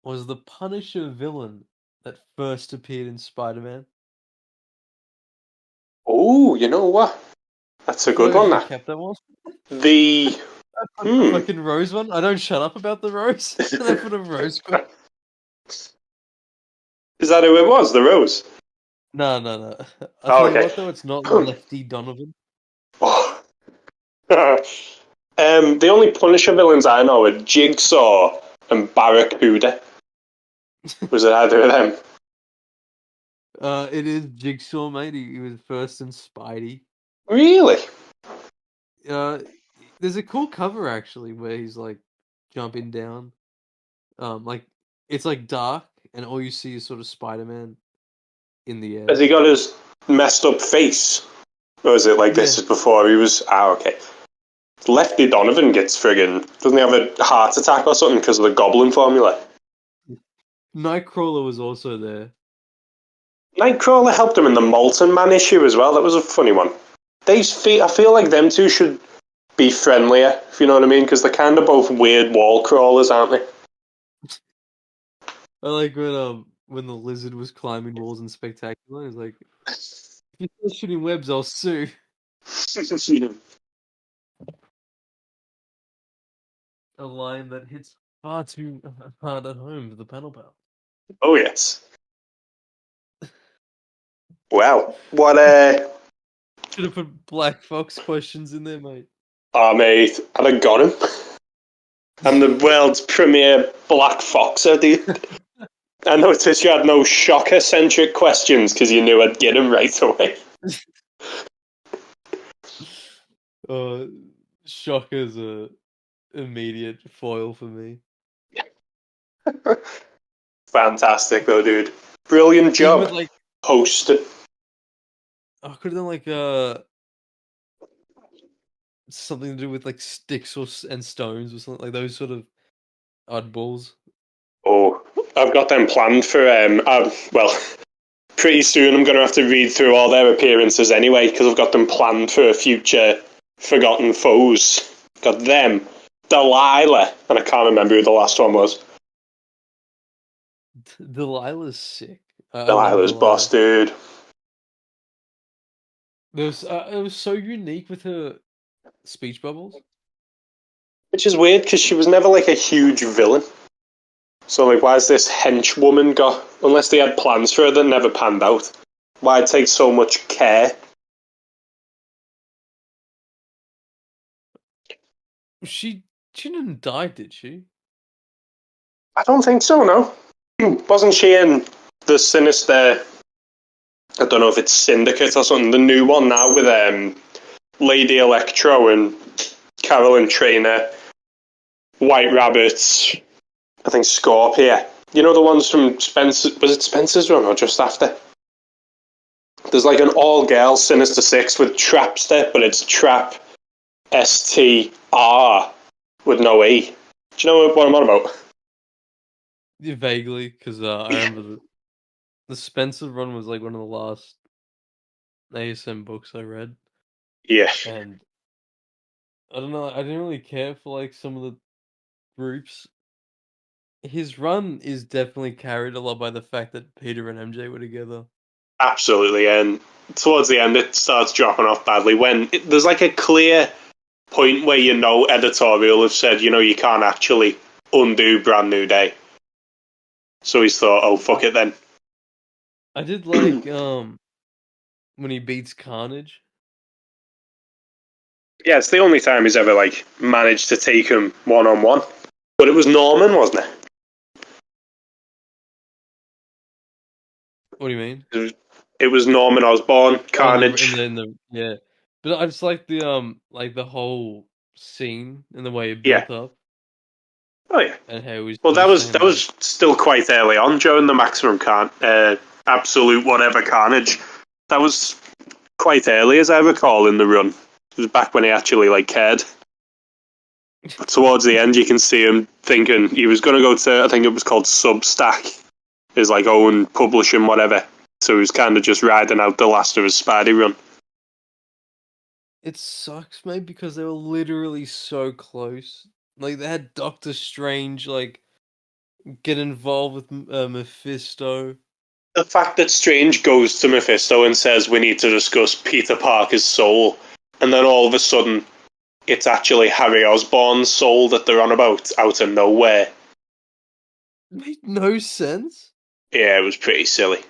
[SPEAKER 2] was the Punisher villain that first appeared in Spider-Man?
[SPEAKER 1] Oh, you know what? That's a good one.
[SPEAKER 2] I kept that one.
[SPEAKER 1] The
[SPEAKER 2] fucking rose one. I don't shut up about the rose. And I put a rose question.
[SPEAKER 1] Is that who it was? The rose?
[SPEAKER 2] No. I tell you what though, it's not Lefty Donovan.
[SPEAKER 1] Oh. The only Punisher villains I know are Jigsaw and Barracuda. Was it either of them?
[SPEAKER 2] It is Jigsaw, mate. He was first in Spidey.
[SPEAKER 1] Really?
[SPEAKER 2] There's a cool cover actually where he's like jumping down. Like it's like dark, and all you see is sort of Spider-Man in the air.
[SPEAKER 1] Has he got his messed up face? Or is it like this is before he was... okay. Lefty Donovan gets friggin'... Doesn't he have a heart attack or something because of the Goblin formula?
[SPEAKER 2] Nightcrawler was also there.
[SPEAKER 1] Nightcrawler helped him in the Molten Man issue as well. That was a funny one. I feel like them two should be friendlier, if you know what I mean, because they're kind of both weird wall crawlers, aren't they?
[SPEAKER 2] I like when the lizard was climbing walls in Spectacular. He's like, if you're still shooting webs, I'll sue. A line that hits far too hard at home for the panel pal.
[SPEAKER 1] Oh yes. Wow. What
[SPEAKER 2] should have put Black Fox questions in there, mate.
[SPEAKER 1] Oh mate, I'd have got him. I'm the world's premier Black Foxer, dude. I noticed you had no shocker-centric questions because you knew I'd get him right away.
[SPEAKER 2] Shocker's a immediate foil for me.
[SPEAKER 1] Fantastic though, dude. Brilliant job.
[SPEAKER 2] With, like,
[SPEAKER 1] hosted.
[SPEAKER 2] I could have done like something to do with like sticks and stones or something, like those sort of oddballs.
[SPEAKER 1] Oh, I've got them planned for well, pretty soon I'm going to have to read through all their appearances anyway, because I've got them planned for a future Forgotten Foes. Got them, Delilah, and I can't remember who the last one was.
[SPEAKER 2] Delilah's sick.
[SPEAKER 1] Delilah's boss, dude.
[SPEAKER 2] It was so unique with her speech bubbles.
[SPEAKER 1] Which is weird, because she was never like a huge villain. So like, why has this henchwoman got... Unless they had plans for her that never panned out. Why take so much care?
[SPEAKER 2] She didn't die, did she?
[SPEAKER 1] I don't think so, no. Wasn't she in the Sinister... I don't know if it's Syndicate or something, the new one now with Lady Electro and Carolyn Trainer, White Rabbit, I think Scorpia. You know the ones from Spencer... Was it Spencer's run or just after? There's like an all-girl Sinister Six with Trapster, but it's Trap STR with no E. Do you know what I'm on about?
[SPEAKER 2] Yeah, vaguely, because I remember the Spencer run was like one of the last ASM books I read.
[SPEAKER 1] Yeah.
[SPEAKER 2] And I don't know. I didn't really care for like some of the groups. His run is definitely carried a lot by the fact that Peter and MJ were together.
[SPEAKER 1] Absolutely, and towards the end, it starts dropping off badly when there's like a clear point where editorial have said, you can't actually undo Brand New Day. So he's thought, oh, fuck it then.
[SPEAKER 2] I did like when he beats Carnage.
[SPEAKER 1] Yeah, it's the only time he's ever like managed to take him one-on-one. But it was Norman, wasn't it?
[SPEAKER 2] What do you mean?
[SPEAKER 1] It was Norman Osborn,
[SPEAKER 2] Oh,
[SPEAKER 1] Carnage.
[SPEAKER 2] yeah. But I just like the whole scene and the way it
[SPEAKER 1] Yeah.
[SPEAKER 2] built up
[SPEAKER 1] Oh yeah.
[SPEAKER 2] and how
[SPEAKER 1] Well,
[SPEAKER 2] he was saying
[SPEAKER 1] that was still quite early on during the Maximum Absolute whatever Carnage. That was quite early, as I recall, in the run. It was back when he actually like cared. But towards the end, you can see him thinking he was going to go to, I think it was called Substack, his like own publishing whatever. So he was kind of just riding out the last of his Spidey run.
[SPEAKER 2] It sucks, mate, because they were literally so close. Like they had Doctor Strange like get involved with Mephisto.
[SPEAKER 1] The fact that Strange goes to Mephisto and says we need to discuss Peter Parker's soul, and then all of a sudden it's actually Harry Osborn's soul that they're on about out of nowhere.
[SPEAKER 2] Made no sense.
[SPEAKER 1] Yeah, it was pretty silly.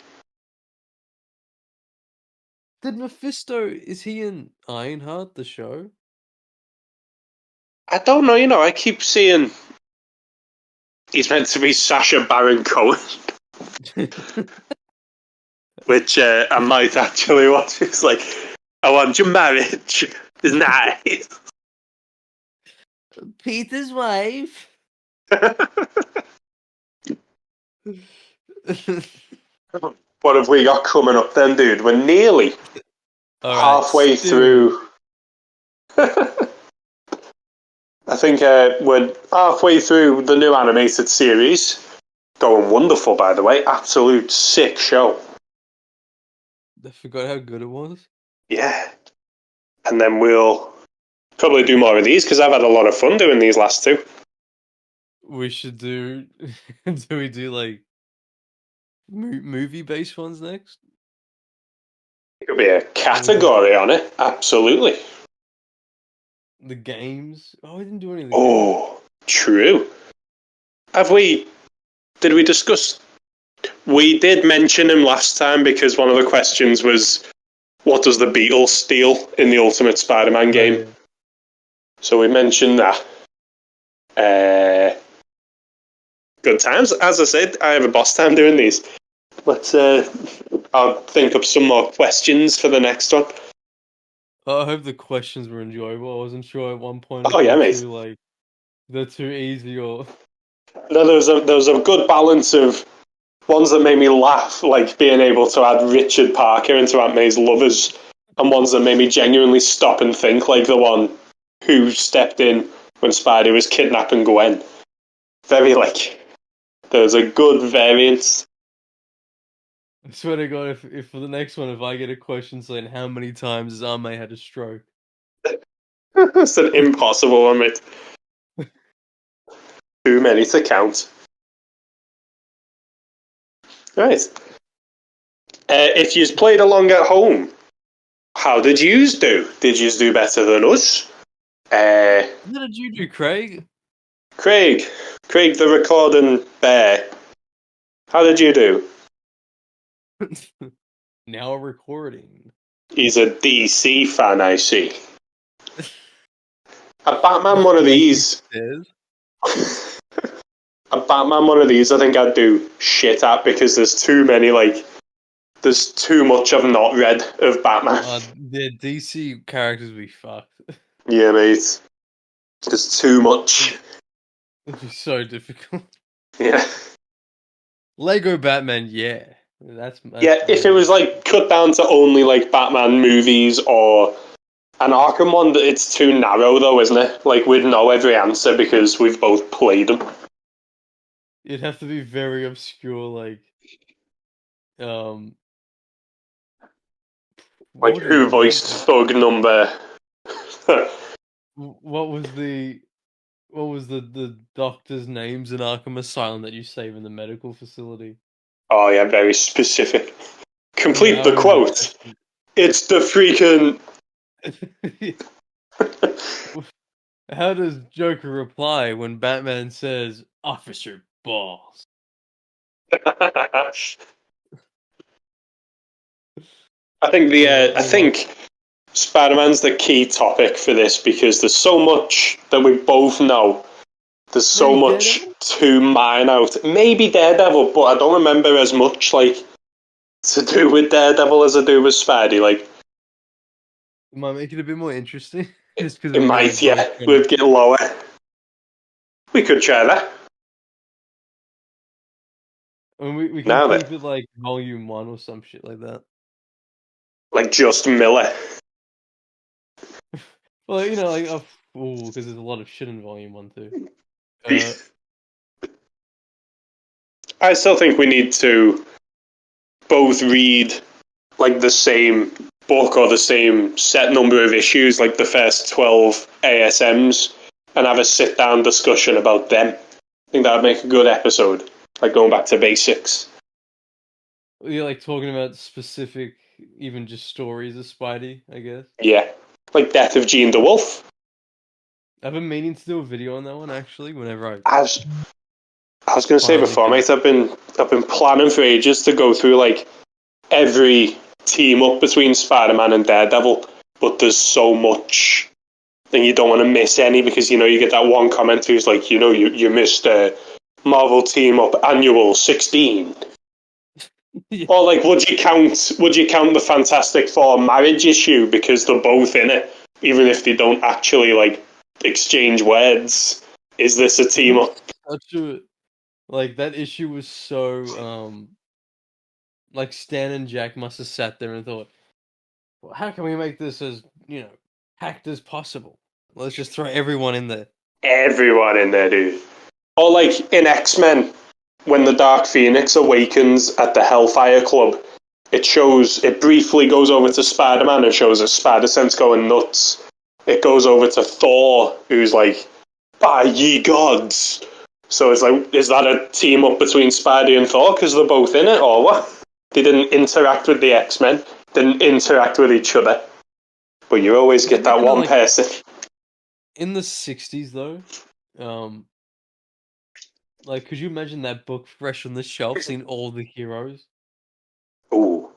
[SPEAKER 2] Did Mephisto, is he in Ironheart, the show?
[SPEAKER 1] I don't know, I keep seeing he's meant to be Sacha Baron Cohen. Which I might actually watch. It's like, I want your marriage. It's nice.
[SPEAKER 2] Peter's wife.
[SPEAKER 1] What have we got coming up then, dude? We're nearly halfway through. I think we're halfway through the new animated series. Going wonderful, by the way. Absolute sick show.
[SPEAKER 2] I forgot how good it was.
[SPEAKER 1] Yeah. And then we'll probably do more of these because I've had a lot of fun doing these last two.
[SPEAKER 2] We should do. Do we do like movie-based ones next?
[SPEAKER 1] It could be a category on it. Absolutely.
[SPEAKER 2] The games. Oh, we didn't do any of the
[SPEAKER 1] games. True. Did we discuss? We did mention him last time because one of the questions was, what does the Beetle steal in the Ultimate Spider-Man game? Yeah. So we mentioned that. Good times. As I said, I have a boss time doing these. Let's. I'll think up some more questions for the next one.
[SPEAKER 2] I hope the questions were enjoyable. I wasn't sure at one point.
[SPEAKER 1] Oh yeah, mate.
[SPEAKER 2] They're too easy or.
[SPEAKER 1] No, there was a good balance of ones that made me laugh, like being able to add Richard Parker into Aunt May's Lovers, and ones that made me genuinely stop and think, like the one who stepped in when Spidey was kidnapping Gwen. There's a good variance.
[SPEAKER 2] I swear to God, if for the next one, if I get a question saying how many times has Aunt May had a stroke?
[SPEAKER 1] It's an impossible one, mate. Too many to count. Right. If you played along at home, how did you do? Did you do better than us?
[SPEAKER 2] How did you do, Craig?
[SPEAKER 1] Craig the recording bear. How did you do?
[SPEAKER 2] Now recording.
[SPEAKER 1] He's a DC fan, I see. A Batman one of these. A Batman one of these, I think I'd do shit at because there's too many, there's too much I've not read of Batman.
[SPEAKER 2] The DC characters be fucked.
[SPEAKER 1] Yeah, mate. There's too much.
[SPEAKER 2] It'd be so difficult.
[SPEAKER 1] Yeah.
[SPEAKER 2] Lego Batman, yeah. That's
[SPEAKER 1] yeah, if it was cut down to only Batman movies or an Arkham one, it's too narrow though, isn't it? We'd know every answer because we've both played them.
[SPEAKER 2] It'd have to be very obscure,
[SPEAKER 1] who voiced Thug number
[SPEAKER 2] What was the doctor's names in Arkham Asylum that you save in the medical facility?
[SPEAKER 1] Oh yeah, very specific.
[SPEAKER 2] Yeah,
[SPEAKER 1] Complete
[SPEAKER 2] I
[SPEAKER 1] the
[SPEAKER 2] remember that
[SPEAKER 1] quote. It's the freaking.
[SPEAKER 2] question. How does Joker reply when Batman says, "Officer Balls"?
[SPEAKER 1] I think Spider-Man's the key topic for this because there's so much that we both know. There's so
[SPEAKER 2] Maybe
[SPEAKER 1] much
[SPEAKER 2] Daredevil?
[SPEAKER 1] to mine out. Maybe Daredevil, but I don't remember as much like to do with Daredevil as I do with Spidey. Like
[SPEAKER 2] It might make it a bit more interesting, just because
[SPEAKER 1] it
[SPEAKER 2] we know
[SPEAKER 1] might,
[SPEAKER 2] both
[SPEAKER 1] yeah,
[SPEAKER 2] kind of.
[SPEAKER 1] we'd get lower. We could try that.
[SPEAKER 2] I mean, we can
[SPEAKER 1] Now then,
[SPEAKER 2] keep it like volume 1 or some shit like that.
[SPEAKER 1] like just Miller.
[SPEAKER 2] Well, you know, like, because there's a lot of shit in volume 1 too. Uh,
[SPEAKER 1] I still think we need to both read like the same book or the same set number of issues, like the first 12 ASMs, and have a sit down discussion about them. I think that would make a good episode, like going back to basics.
[SPEAKER 2] you're like talking about specific, even just stories of Spidey, I guess.
[SPEAKER 1] Yeah, like Death of Jean DeWolf.
[SPEAKER 2] I've been meaning to do a video on that one actually. Whenever I
[SPEAKER 1] As I was going to say
[SPEAKER 2] finally
[SPEAKER 1] before,
[SPEAKER 2] get
[SPEAKER 1] mate, I've been planning for ages to go through like every team up between Spider-Man and Daredevil, but there's so much, and you don't want to miss any because you get that one comment who's like, you missed Marvel Team Up Annual 16.
[SPEAKER 2] yeah.
[SPEAKER 1] Or like, would you count the Fantastic Four marriage issue because they're both in it, even if they don't actually like exchange words? Is this a team up?
[SPEAKER 2] Such a like that issue was so like Stan and Jack must have sat there and thought, well, how can we make this as packed as possible? Let's just throw everyone in there.
[SPEAKER 1] Everyone in there, dude. Or like in X-Men, when the Dark Phoenix awakens at the Hellfire Club, it briefly goes over to Spider-Man and shows a Spider-Sense going nuts. It goes over to Thor, who's like, by ye gods. So it's like, is that a team up between Spidey and Thor because they're both in it, or what? They didn't interact with the X-Men, didn't interact with each other. But you always get that one
[SPEAKER 2] Like
[SPEAKER 1] person.
[SPEAKER 2] in the '60s though, um, like could you imagine that book fresh on the shelf, seeing all the heroes?
[SPEAKER 1] Ooh.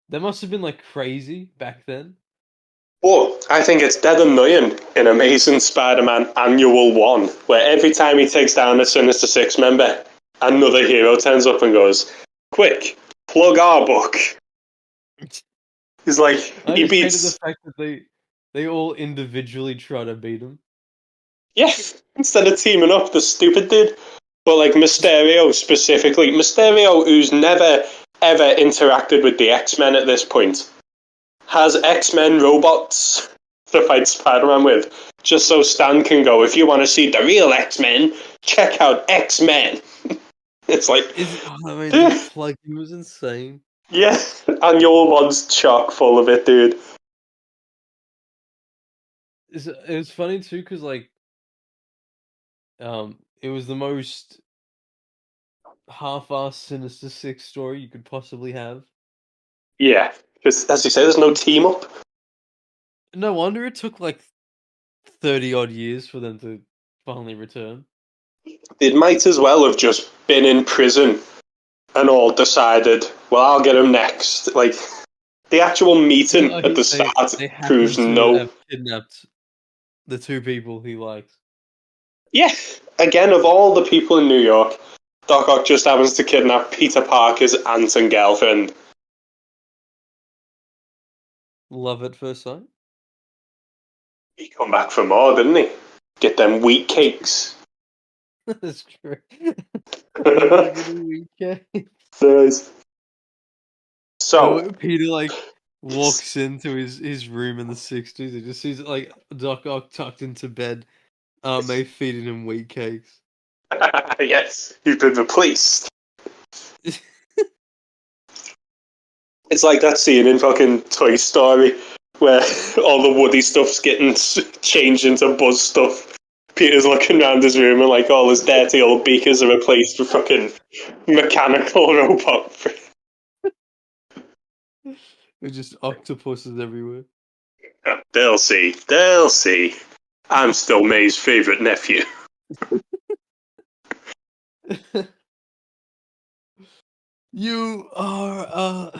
[SPEAKER 2] That must have been like crazy back then.
[SPEAKER 1] But I think it's dead annoying in Amazing Spider-Man Annual 1, where every time he takes down a Sinister Six member, another hero turns up and goes, quick, plug our book. He's like,
[SPEAKER 2] I
[SPEAKER 1] he
[SPEAKER 2] just hated
[SPEAKER 1] beats...
[SPEAKER 2] the fact that they all individually try to beat him.
[SPEAKER 1] Yeah, instead of teaming up, the stupid dude. But like Mysterio specifically, Mysterio, who's never, ever interacted with the X-Men at this point, has X-Men robots to fight Spider-Man with, just so Stan can go, if you want to see the real X-Men, check out X-Men. It's like,
[SPEAKER 2] I mean, the plugging was insane.
[SPEAKER 1] yeah, Annual 1's chock full of it, dude.
[SPEAKER 2] It was funny too, because like, it was the most half-assed Sinister Six story you could possibly have.
[SPEAKER 1] Yeah, because as you say, there's no team up.
[SPEAKER 2] No wonder it took like 30 odd years for them to finally return.
[SPEAKER 1] They might as well have just been in prison and all decided, well, I'll get him next. Like, the actual meeting at the start
[SPEAKER 2] They
[SPEAKER 1] proves
[SPEAKER 2] happened to
[SPEAKER 1] no.
[SPEAKER 2] have kidnapped the two people he likes.
[SPEAKER 1] Yeah, again, of all the people in New York, Doc Ock just happens to kidnap Peter Parker's aunt and girlfriend.
[SPEAKER 2] Love at first sight.
[SPEAKER 1] He come back for more, didn't he? Get them wheat cakes.
[SPEAKER 2] That's true. Motherfucking weekend.
[SPEAKER 1] Nice. So,
[SPEAKER 2] Peter like walks into his room in the '60s. He just sees like Doc Ock tucked into bed, May feeding him wheat cakes.
[SPEAKER 1] yes, you've been replaced. It's like that scene in fucking Toy Story where all the woody stuff's getting changed into buzz stuff. Peter's looking around his room and like all his dirty old beakers are replaced with fucking mechanical robot.
[SPEAKER 2] There's just octopuses everywhere.
[SPEAKER 1] They'll see. They'll see. I'm still May's favourite nephew.
[SPEAKER 2] You are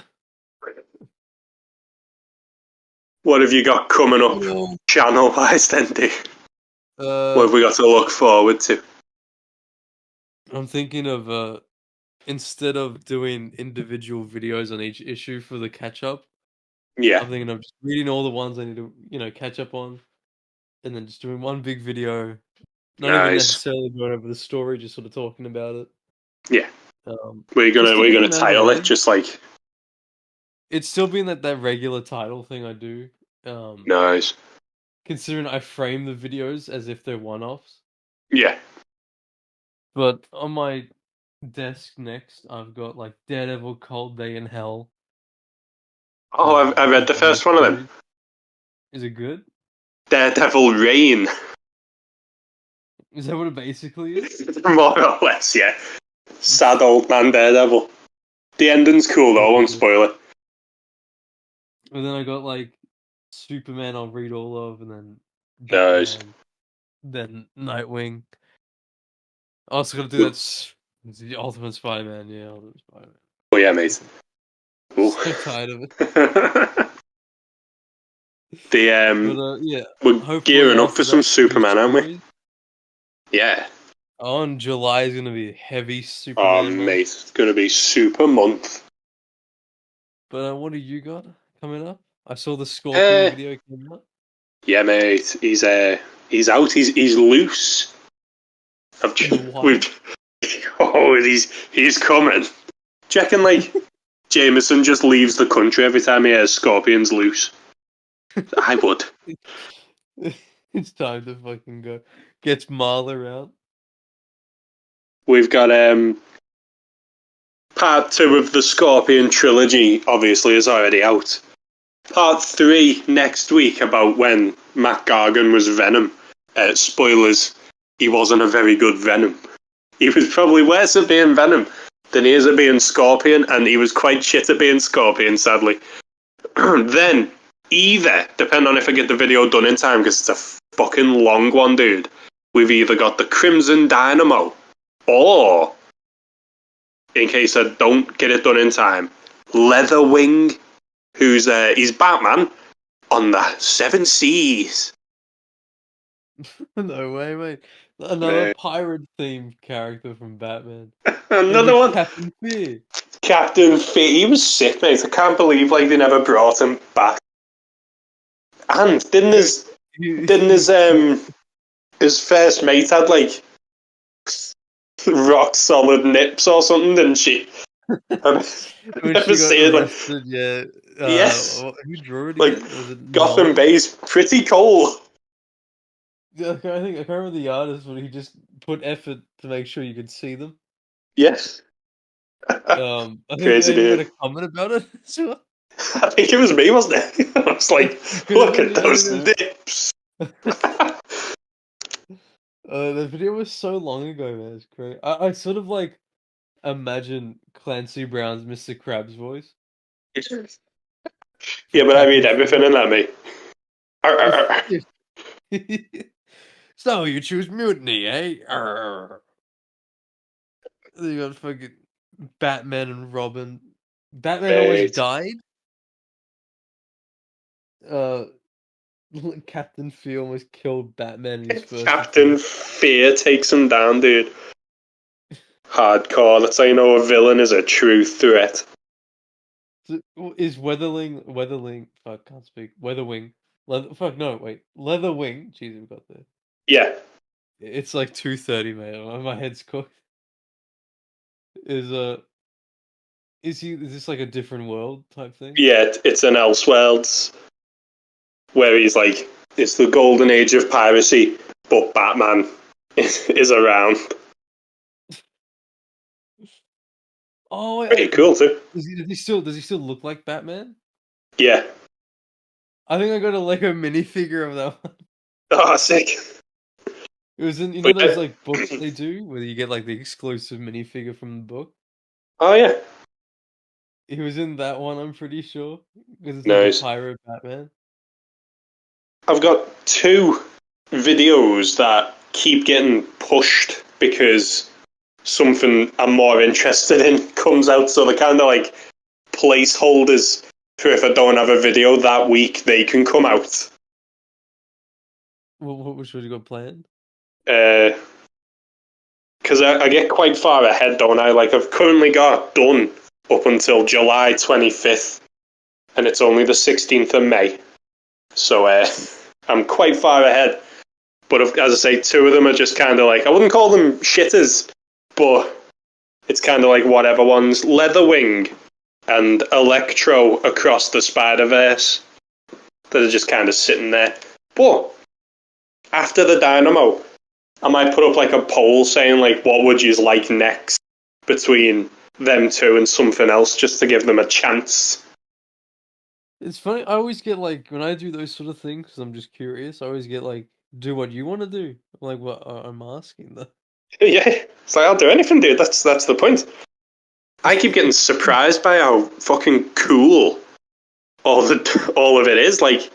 [SPEAKER 1] What have you got coming up channel-wise then, Dave? What have we got to look forward to?
[SPEAKER 2] I'm thinking of instead of doing individual videos on each issue for the catch-up,
[SPEAKER 1] Yeah.
[SPEAKER 2] I'm thinking of just reading all the ones I need to, catch up on, and then just doing one big video. Not even
[SPEAKER 1] Nice.
[SPEAKER 2] necessarily going over the story, just sort of talking about it.
[SPEAKER 1] Yeah.
[SPEAKER 2] We're
[SPEAKER 1] gonna title it just like.
[SPEAKER 2] It's still being that regular title thing I do.
[SPEAKER 1] Nice.
[SPEAKER 2] Considering I frame the videos as if they're one-offs.
[SPEAKER 1] Yeah.
[SPEAKER 2] But on my desk next, I've got like Daredevil, Cold Day in Hell.
[SPEAKER 1] Oh, I read the first one of them.
[SPEAKER 2] Is it good?
[SPEAKER 1] Daredevil Reign.
[SPEAKER 2] Is that what it basically is?
[SPEAKER 1] More or less, yeah. Sad old man Daredevil. The ending's cool though, I won't spoil it.
[SPEAKER 2] And then I got like Superman I'll read all of, and then
[SPEAKER 1] Nice.
[SPEAKER 2] Batman, then Nightwing. I also gotta do the Ultimate Spider-Man, yeah, Ultimate Spider-Man.
[SPEAKER 1] Oh yeah, mate. Cool.
[SPEAKER 2] So tired of it.
[SPEAKER 1] We're gearing up for some Superman, aren't we? Yeah.
[SPEAKER 2] On July is gonna be heavy Superman.
[SPEAKER 1] Oh mate, it's gonna be super month.
[SPEAKER 2] But what do you got coming up? I saw the Scorpion video came out.
[SPEAKER 1] Yeah, mate. He's out. He's loose. He's coming. Do you reckon like Jameson just leaves the country every time he hears Scorpion's loose? I would.
[SPEAKER 2] It's time to fucking go. Gets Marla out.
[SPEAKER 1] We've got part 2 of the Scorpion trilogy. Obviously, is already out. Part 3 next week about when Matt Gargan was Venom. Spoilers: he wasn't a very good Venom. He was probably worse at being Venom than he is at being Scorpion, and he was quite shit at being Scorpion, sadly. Then, either, depending on if I get the video done in time, because it's a fucking long one, dude, we've either got the Crimson Dynamo, or, in case I don't get it done in time, Leatherwing, who's he's Batman on the 7 Seas.
[SPEAKER 2] No way, mate. Another pirate-themed character from Batman.
[SPEAKER 1] Another one.
[SPEAKER 2] Captain Fear.
[SPEAKER 1] Captain Fear. He was sick, mate. I can't believe they never brought him back. And didn't his first mate had like rock solid nips or something, didn't she?
[SPEAKER 2] When
[SPEAKER 1] never
[SPEAKER 2] she got arrested, yeah.
[SPEAKER 1] Yes.
[SPEAKER 2] Who drew it
[SPEAKER 1] like
[SPEAKER 2] again? Was it
[SPEAKER 1] Gotham Bay's pretty cold.
[SPEAKER 2] Yeah, I can't remember the artist, but he just put effort to make sure you could see them.
[SPEAKER 1] Yes.
[SPEAKER 2] I
[SPEAKER 1] Crazy
[SPEAKER 2] think
[SPEAKER 1] dude.
[SPEAKER 2] made a comment about it.
[SPEAKER 1] I think it was me, wasn't it? I was like, look at those nips.
[SPEAKER 2] The video was so long ago, man. It's crazy. I sort of like imagine Clancy Brown's Mr. Krabs voice.
[SPEAKER 1] Yeah, but I read everything in that, mate.
[SPEAKER 2] So you choose mutiny, eh? You got fucking Batman and Robin. Batman almost died. Captain Fear almost killed Batman in his first
[SPEAKER 1] Captain Fear takes him down, dude. Hardcore. That's how you know a villain is a true threat.
[SPEAKER 2] Is Weatherling? Fuck, can't speak. Weatherwing. Leatherwing. Jeez, we got there.
[SPEAKER 1] Yeah.
[SPEAKER 2] It's like 2:30, mate. My head's cooked. Is this like a different world type thing?
[SPEAKER 1] Yeah, it's an Elseworlds where he's like, it's the golden age of piracy, but Batman is around.
[SPEAKER 2] Oh,
[SPEAKER 1] pretty cool too.
[SPEAKER 2] Does he still look like Batman?
[SPEAKER 1] Yeah.
[SPEAKER 2] I think I got a Lego minifigure of that one.
[SPEAKER 1] Oh, sick.
[SPEAKER 2] It was in, you know
[SPEAKER 1] But
[SPEAKER 2] those like books they do where you get like the exclusive minifigure from the book?
[SPEAKER 1] oh yeah,
[SPEAKER 2] He was in that one, I'm pretty sure. Because it's like the
[SPEAKER 1] nice.
[SPEAKER 2] Pyro Batman.
[SPEAKER 1] I've got two videos that keep getting pushed because something I'm more interested in comes out, so they're kind of like placeholders for if I don't have a video that week, they can come out.
[SPEAKER 2] Which one you got planned?
[SPEAKER 1] Because I get quite far ahead, don't I? Like, I've currently got done up until July 25th, and it's only the 16th of May. So I'm quite far ahead. But as I say, two of them are just kind of like, I wouldn't call them shitters, but it's kind of like whatever ones. Leatherwing and Electro across the Spider-Verse that are just kind of sitting there. But after the Dynamo, I might put up like a poll saying like, what would you like next between them two and something else, just to give them a chance.
[SPEAKER 2] It's funny, I always get like, when I do those sort of things, because I'm just curious, I always get like, do what you want to do. I'm like, what? I'm asking though.
[SPEAKER 1] Yeah, it's like, I'll do anything, dude. That's the point. I keep getting surprised by how fucking cool all of it is. Like,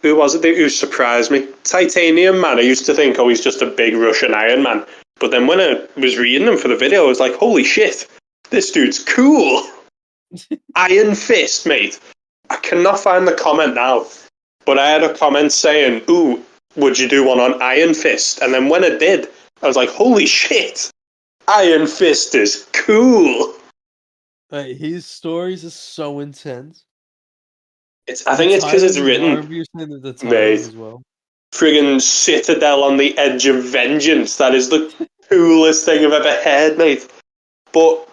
[SPEAKER 1] who was it who surprised me? Titanium Man. I used to think, oh, he's just a big Russian Iron Man. But then when I was reading him for the video, I was like, holy shit, this dude's cool. Iron Fist, mate. I cannot find the comment now. But I had a comment saying, ooh, would you do one on Iron Fist? And then when I did, I was like, holy shit, Iron Fist is cool.
[SPEAKER 2] Like, his stories are so intense.
[SPEAKER 1] I think it's because it's
[SPEAKER 2] I remember
[SPEAKER 1] written,
[SPEAKER 2] you saying that the titles
[SPEAKER 1] mate.
[SPEAKER 2] as well.
[SPEAKER 1] Friggin' Citadel on the Edge of Vengeance. That is the coolest thing I've ever heard, mate. But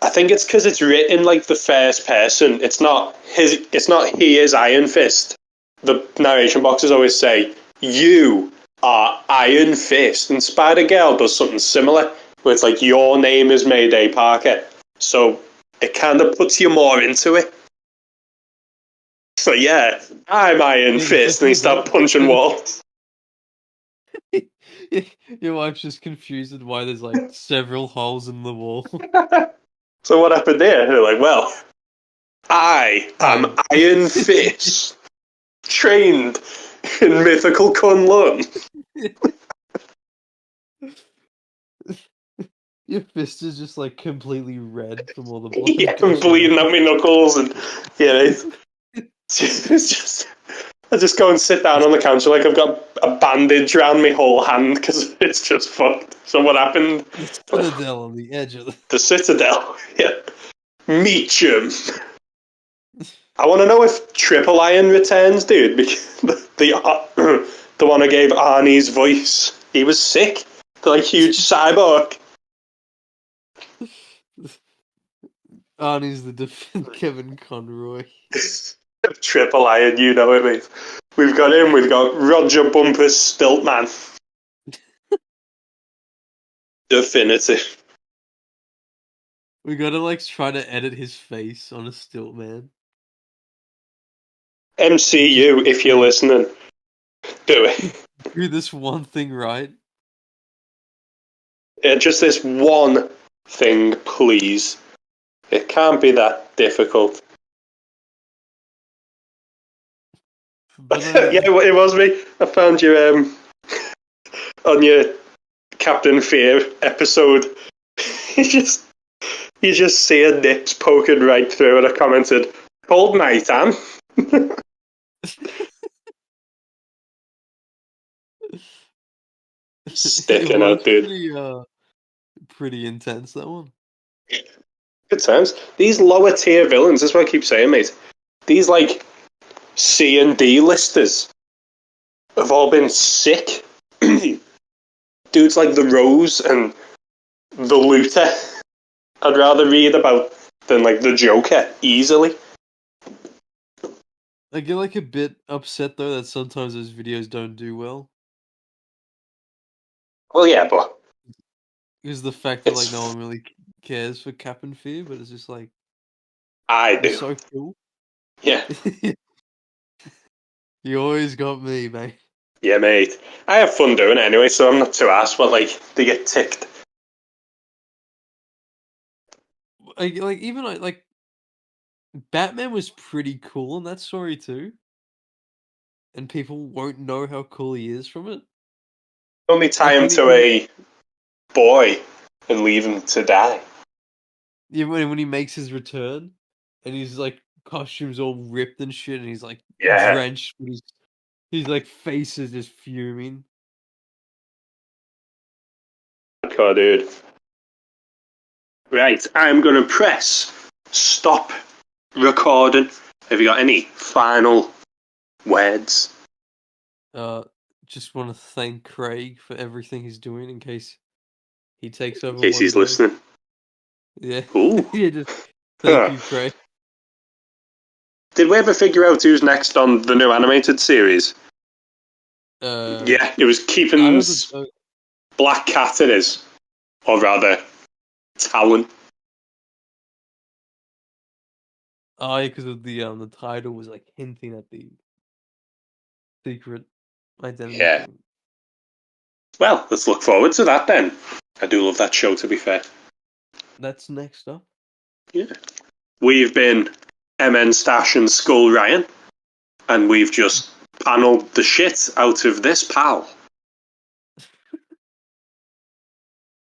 [SPEAKER 1] I think it's because it's written like the first person. It's not he is Iron Fist. The narration boxes always say, you are Iron Fist. And Spider-Girl does something similar, where it's like, your name is Mayday Parker. So it kind of puts you more into it. So yeah, I'm Iron
[SPEAKER 2] Yeah,
[SPEAKER 1] Fist, and he start punching walls.
[SPEAKER 2] Your wife's just confused at why there's like several holes in the wall.
[SPEAKER 1] So what happened there? They're like, well, I am Iron Fist, trained in mythical Kunlun.
[SPEAKER 2] Your fist is just like completely red from all the blood.
[SPEAKER 1] Yeah, I'm bleeding out my knuckles, and yeah, it's just. I just go and sit down on the couch like I've got a bandage around my whole hand because it's just fucked. So what happened?
[SPEAKER 2] The Citadel on the edge of
[SPEAKER 1] The Citadel. Yeah. Meacham. I want to know if Triple Iron returns, dude, because the one I gave Arnie's voice, he was sick. The like huge cyborg.
[SPEAKER 2] Arnie's the Kevin Conroy.
[SPEAKER 1] Triple Iron, you know it, mate. We've got him, we've got Roger Bumpers Stiltman. Definitive.
[SPEAKER 2] We gotta like try to edit his face on a stilt man.
[SPEAKER 1] MCU, if you're listening, do it.
[SPEAKER 2] Do this one thing right.
[SPEAKER 1] Yeah, just this one thing, please. It can't be that difficult.
[SPEAKER 2] But,
[SPEAKER 1] yeah, it was me. I found you on your Captain Fear episode. you just see a nips poking right through, and I commented, "Cold night, Anne." Sticking out, dude.
[SPEAKER 2] Pretty intense, that one.
[SPEAKER 1] Good times. These lower tier villains, that's what I keep saying, mate. These like C and D listers have all been sick. Dudes like the Rose and the Looter, I'd rather read about than like the Joker easily.
[SPEAKER 2] I get like a bit upset though that sometimes those videos don't do well.
[SPEAKER 1] Well, yeah, but
[SPEAKER 2] Because the fact that like no one really cares for Cap and Fear, but it's just like
[SPEAKER 1] I do.
[SPEAKER 2] so cool.
[SPEAKER 1] Yeah.
[SPEAKER 2] You always got me, mate.
[SPEAKER 1] Yeah, mate. I have fun doing it anyway, so I'm not too arsed, but like, they get ticked.
[SPEAKER 2] Like even like Batman was pretty cool in that story too, and people won't know how cool he is from it.
[SPEAKER 1] Only tie
[SPEAKER 2] Like
[SPEAKER 1] him to a boy and leave him to die.
[SPEAKER 2] yeah, when he makes his return, and he's like costumes all ripped and shit, and he's like
[SPEAKER 1] Yeah.
[SPEAKER 2] drenched, with his like face is just fuming.
[SPEAKER 1] Hardcore, dude. Right, I'm gonna press stop recording. Have you got any final words?
[SPEAKER 2] Just want to thank Craig for everything he's doing in case he takes over
[SPEAKER 1] In case
[SPEAKER 2] one
[SPEAKER 1] he's
[SPEAKER 2] day.
[SPEAKER 1] listening.
[SPEAKER 2] Yeah,
[SPEAKER 1] Ooh.
[SPEAKER 2] yeah. Just thank you, Craig.
[SPEAKER 1] Did we ever figure out who's next on the new animated series? Yeah, it was Keepin's Black Cat. It is, or rather, Talon.
[SPEAKER 2] Oh, yeah, because of the title was like hinting at the secret identity.
[SPEAKER 1] Yeah. Well, let's look forward to that then. I do love that show, to be fair.
[SPEAKER 2] That's next up.
[SPEAKER 1] Yeah. We've been MN Stash and Skull Ryan, and we've just panelled the shit out of this pal.